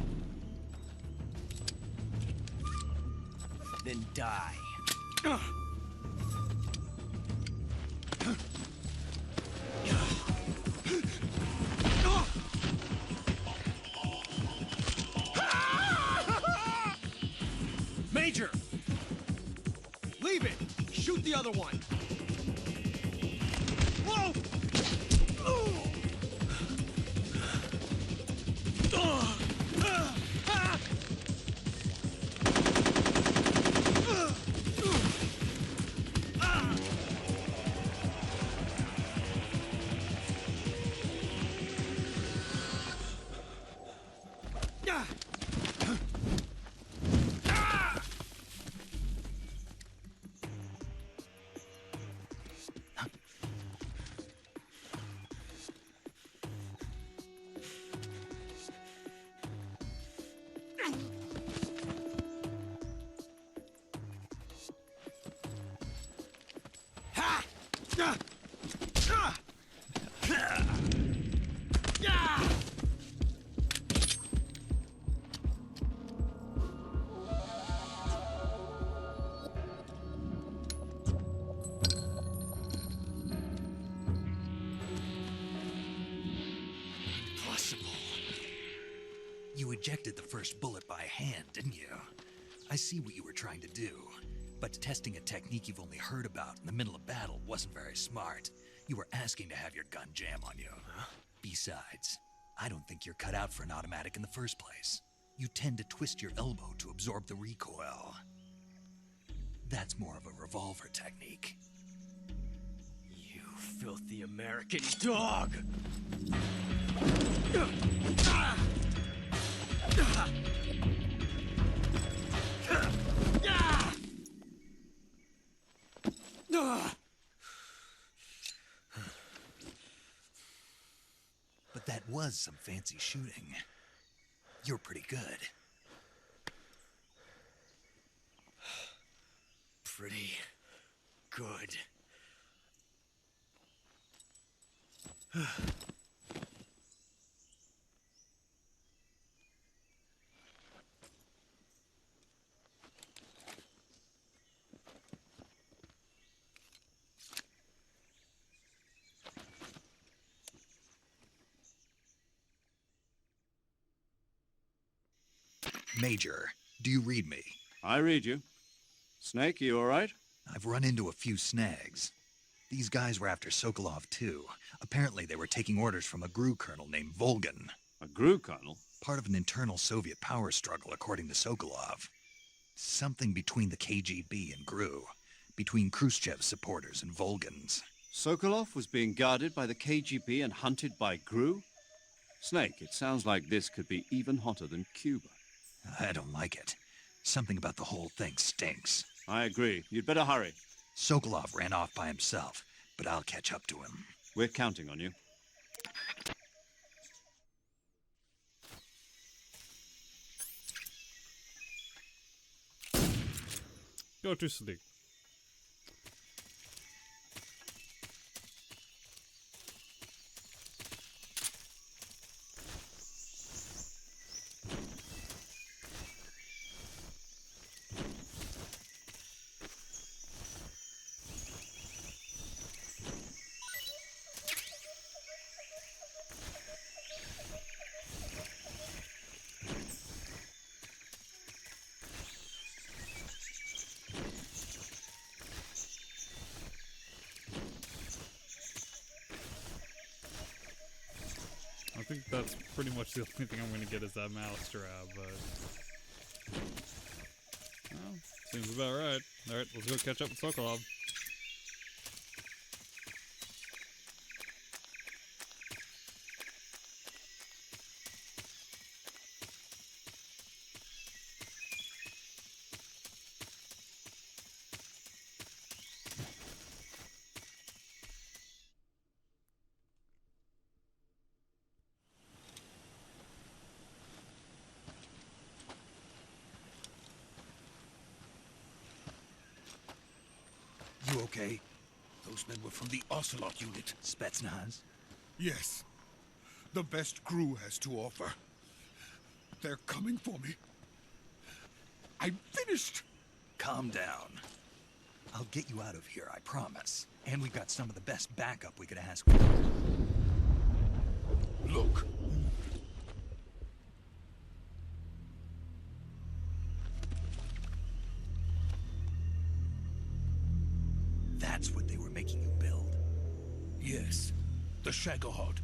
then die. Major! Leave it! Shoot the other one! Whoa! You ejected the first bullet by hand, didn't you? I see what you were trying to do, but testing a technique you've only heard about in the middle of battle wasn't very smart. You were asking to have your gun jam on you. Besides, I don't think you're cut out for an automatic in the first place. You tend to twist your elbow to absorb the recoil. That's more of a revolver technique. You filthy American dog! But that was some fancy shooting. You're pretty good. Pretty good. Major, do you read me? I read you. Snake, you all right? I've run into a few snags. These guys were after Sokolov, too. Apparently they were taking orders from a GRU colonel named Volgan. A GRU colonel? Part of an internal Soviet power struggle, according to Sokolov. Something between the KGB and GRU. Between Khrushchev's supporters and Volgan's. Sokolov was being guarded by the KGB and hunted by GRU? Snake, it sounds like this could be even hotter than Cuba. I don't like it. Something about the whole thing stinks. I agree. You'd better hurry. Sokolov ran off by himself, but I'll catch up to him. We're counting on you. Go to sleep. I think that's pretty much the only thing I'm going to get is that mousetrap, but... Well, seems about right. Alright, let's go catch up with Sokolov. You okay? Those men were from the Ocelot unit. Spetsnaz? Yes. The best GRU has to offer. They're coming for me. I'm finished. Calm down. I'll get you out of here, I promise. And we've got some of the best backup we could ask for. Look. That's what they were making you build. Yes. The Shagohod.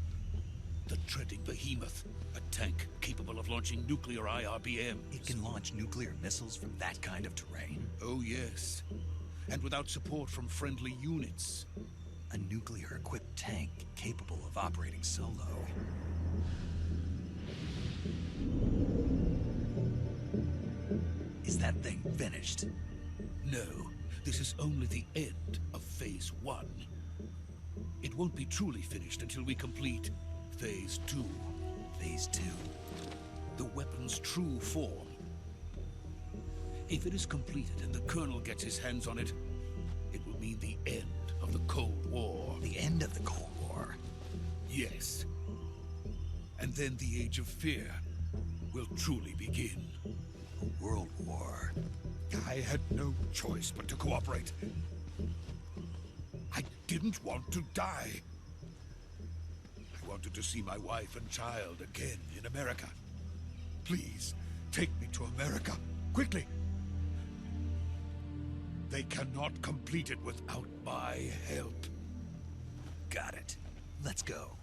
The treading behemoth. A tank capable of launching nuclear IRBMs. It can launch nuclear missiles from that kind of terrain? Oh, yes. And without support from friendly units. A nuclear-equipped tank capable of operating solo. Is that thing finished? No. This is only the end of Phase 1. It won't be truly finished until we complete Phase 2. Phase 2? The weapon's true form. If it is completed and the Colonel gets his hands on it, it will mean the end of the Cold War. The end of the Cold War? Yes. And then the Age of Fear will truly begin. A world war? I had no choice but to cooperate. I didn't want to die. I wanted to see my wife and child again in America. Please, take me to America. Quickly! They cannot complete it without my help. Got it. Let's go.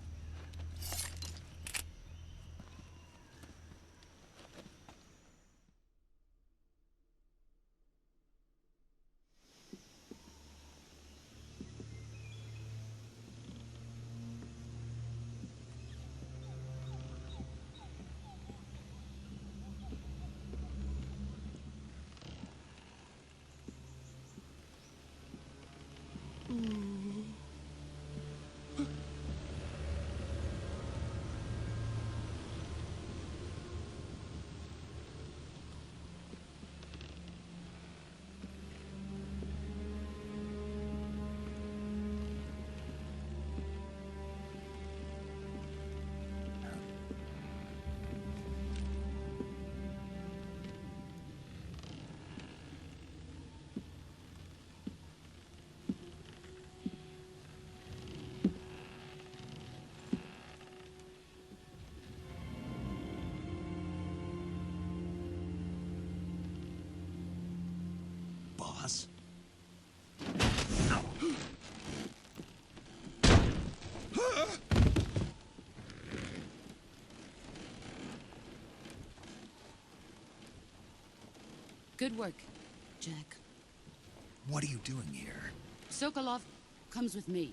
Boss? Good work, Jack. What are you doing here? Sokolov comes with me.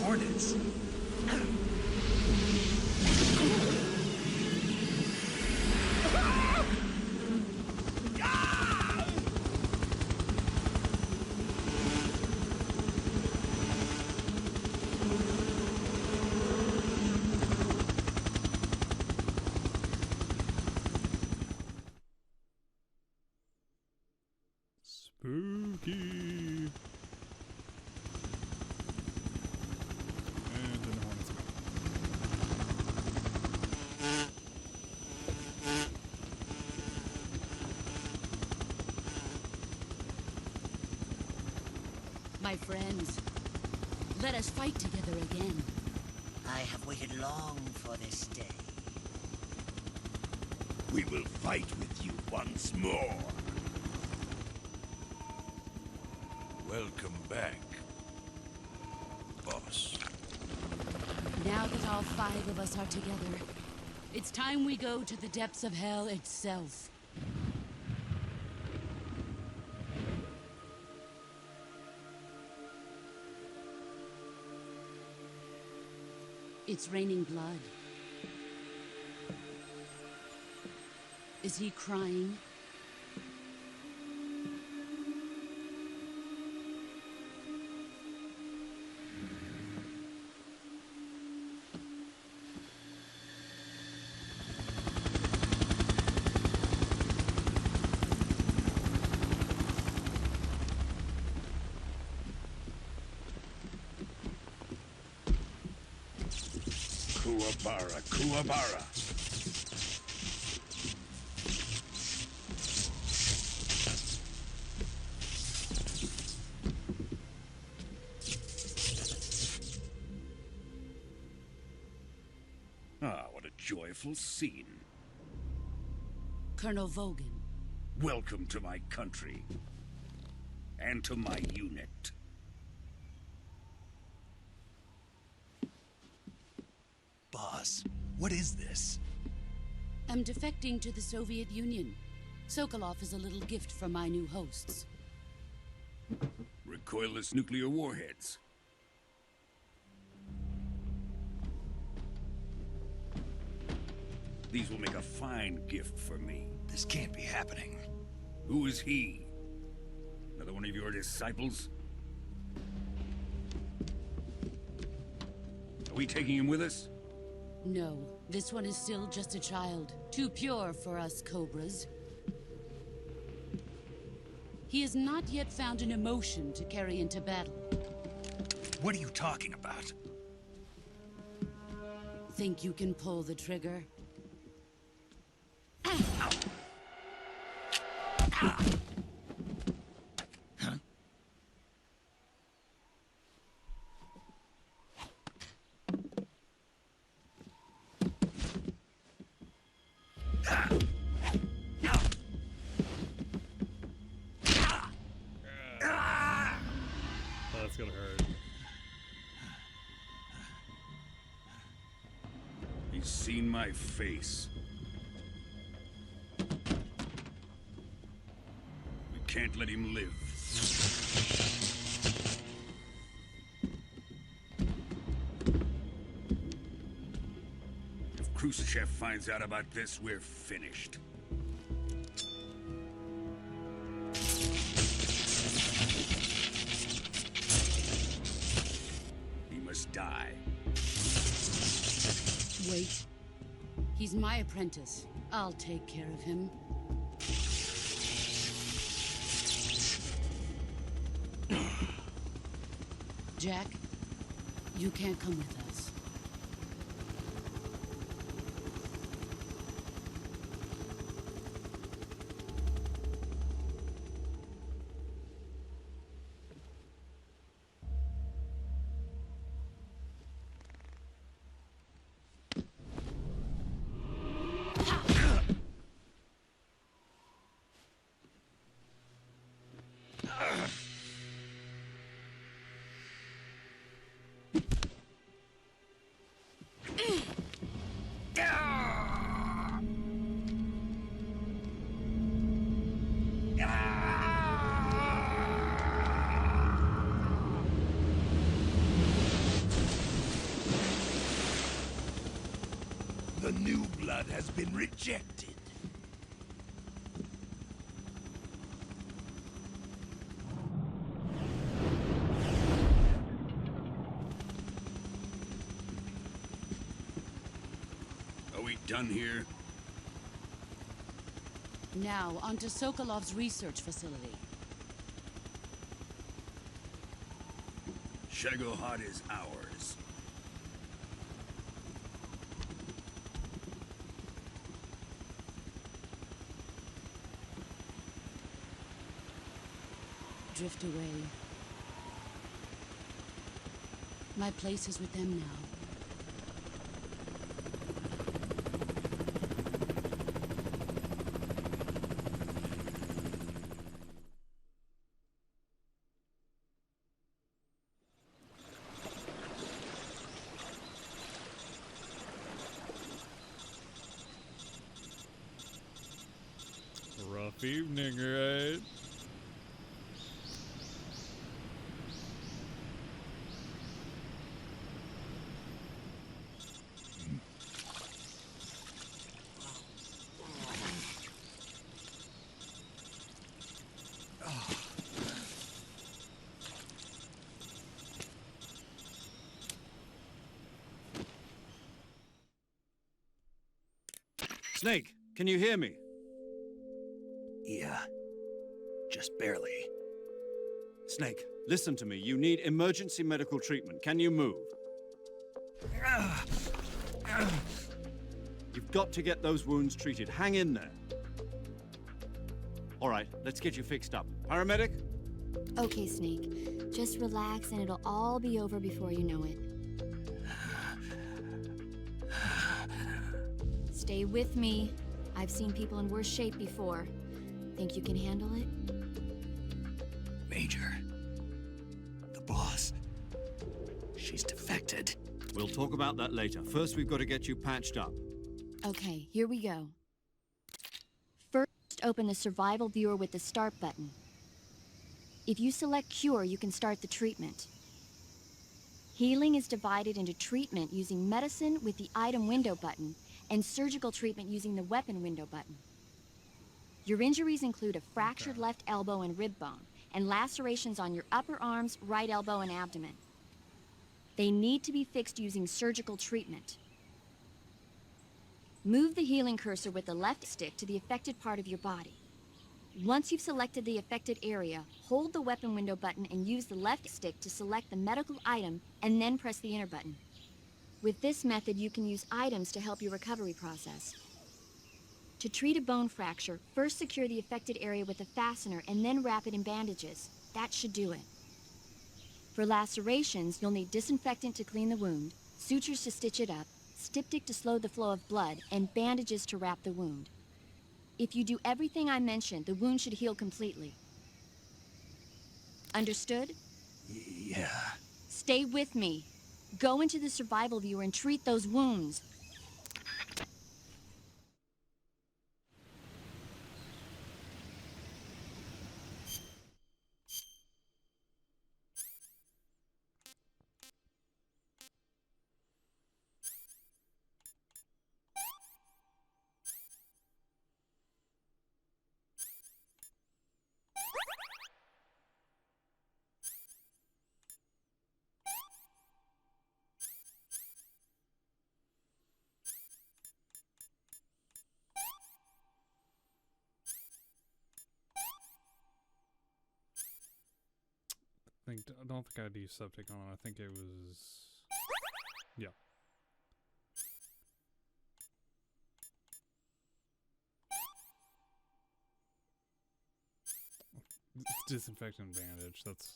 Hornets? Spooky. And then the hornets go. My friends, let us fight together again. I have waited long for this day. We will fight with you once more. Welcome back, boss. Now that all 5 of us are together, it's time we go to the depths of hell itself. It's raining blood. Is he crying? Kuwabara, Kuwabara. Ah, what a joyful scene. Colonel Vogan. Welcome to my country. And to my unit. Boss, what is this? I'm defecting to the Soviet Union. Sokolov is a little gift from my new hosts. Recoilless nuclear warheads. These will make a fine gift for me. This can't be happening. Who is he? Another one of your disciples? Are we taking him with us? No, this one is still just a child. Too pure for us Cobras. He has not yet found an emotion to carry into battle. What are you talking about? Think you can pull the trigger? That's gonna hurt. He's seen my face. We can't let him live. If Khrushchev finds out about this, we're finished. He must die. Wait. He's my apprentice. I'll take care of him. Jack, you can't come with us. The new blood has been rejected. Are we done here? Now, onto Sokolov's research facility. Shagohod is ours. Drift away. My place is with them now. Rough evening, right? Snake, can you hear me? Yeah. Just barely. Snake, listen to me. You need emergency medical treatment. Can you move? You've got to get those wounds treated. Hang in there. All right, let's get you fixed up. Paramedic? Okay, Snake. Just relax and it'll all be over before you know it. Stay with me. I've seen people in worse shape before. Think you can handle it? Major. The boss. She's defected. We'll talk about that later. First, we've got to get you patched up. Okay, here we go. First, open the survival viewer with the start button. If you select cure, you can start the treatment. Healing is divided into treatment using medicine with the item window button and surgical treatment using the weapon window button. Your injuries include a fractured left elbow and rib bone, and lacerations on your upper arms, right elbow, and abdomen. They need to be fixed using surgical treatment. Move the healing cursor with the left stick to the affected part of your body. Once you've selected the affected area, hold the weapon window button and use the left stick to select the medical item, and then press the enter button. With this method, you can use items to help your recovery process. To treat a bone fracture, first secure the affected area with a fastener and then wrap it in bandages. That should do it. For lacerations, you'll need disinfectant to clean the wound, sutures to stitch it up, styptic to slow the flow of blood, and bandages to wrap the wound. If you do everything I mentioned, the wound should heal completely. Understood? Yeah. Stay with me. Go into the survival viewer and treat those wounds. I don't think I'd use septic on it. I think it was... Yeah. It's disinfectant bandage. That's...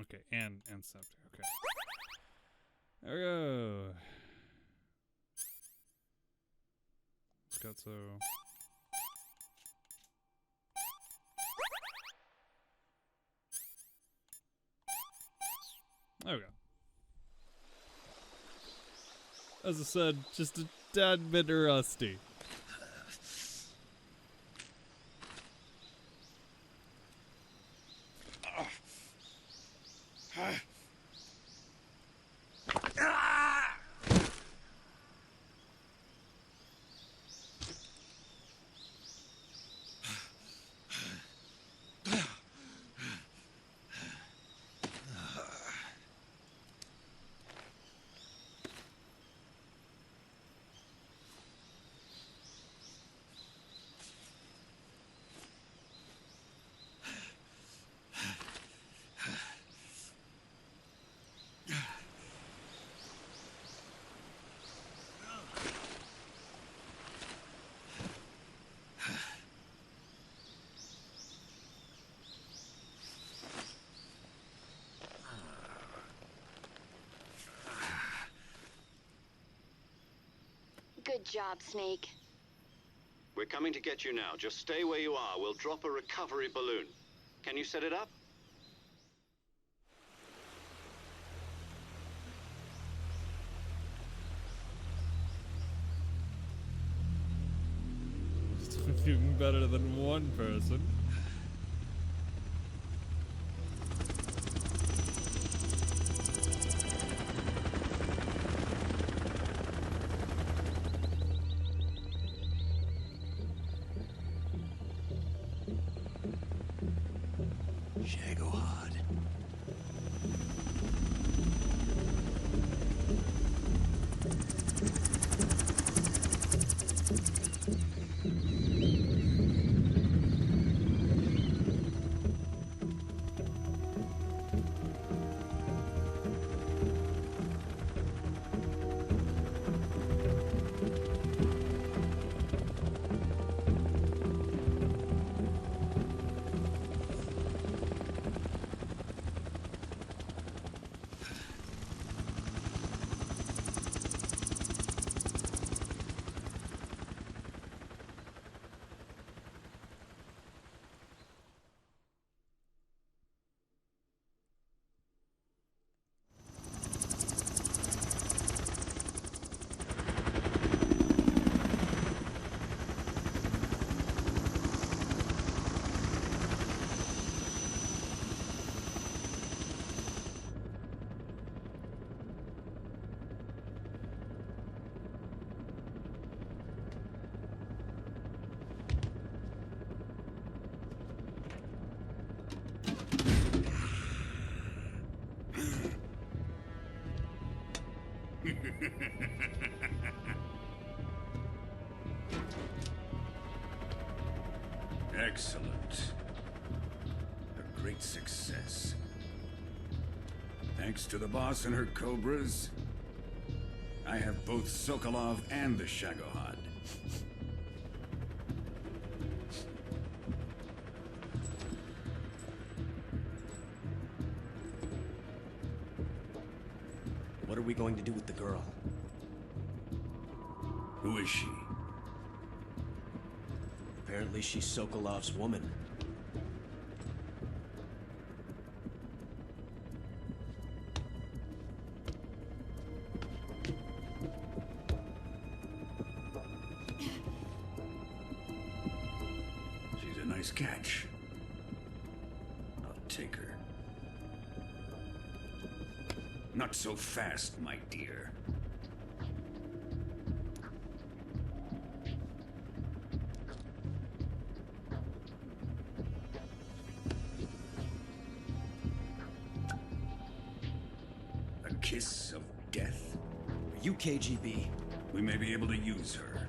Okay, and septic. Okay. There we go. Got so. There we go. As I said, just a tad bit rusty. Good job, Snake. We're coming to get you now. Just stay where you are. We'll drop a recovery balloon. Can you set it up? Even better than one person. Shagohod. Excellent. A great success. Thanks to the boss and her cobras, I have both Sokolov and the Shagohod. What are we going to do with the girl? Who is she? Apparently she's Sokolov's woman. She's a nice catch. I'll take her. Not so fast, my dear. A kiss of death? Are you KGB? We may be able to use her.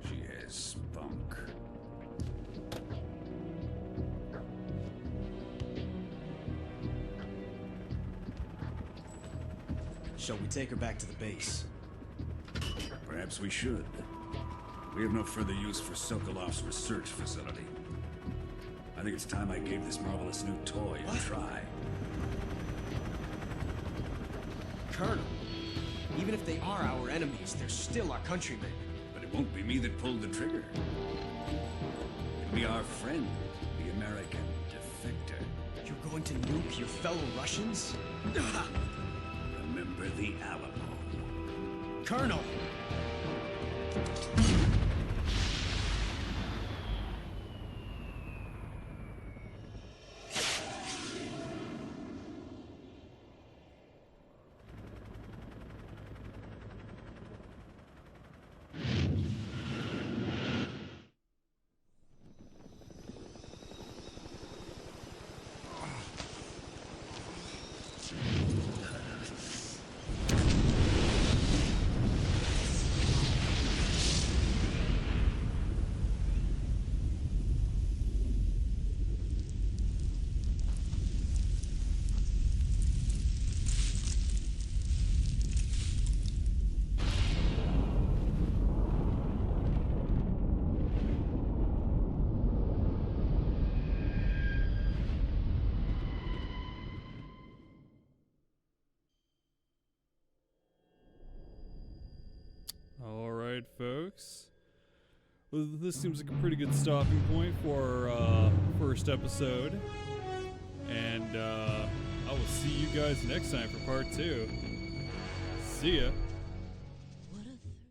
She has spunk. Shall we take her back to the base? Perhaps we should. We have no further use for Sokolov's research facility. I think it's time I gave this marvelous new toy a try. Colonel, even if they are our enemies, they're still our countrymen. But it won't be me that pulled the trigger. It'll be our friend, the American defector. You're going to nuke your fellow Russians? Remember the Alamo. Colonel! Alright, folks. Well, this seems like a pretty good stopping point for our first episode. And I will see you guys next time for part 2. See ya.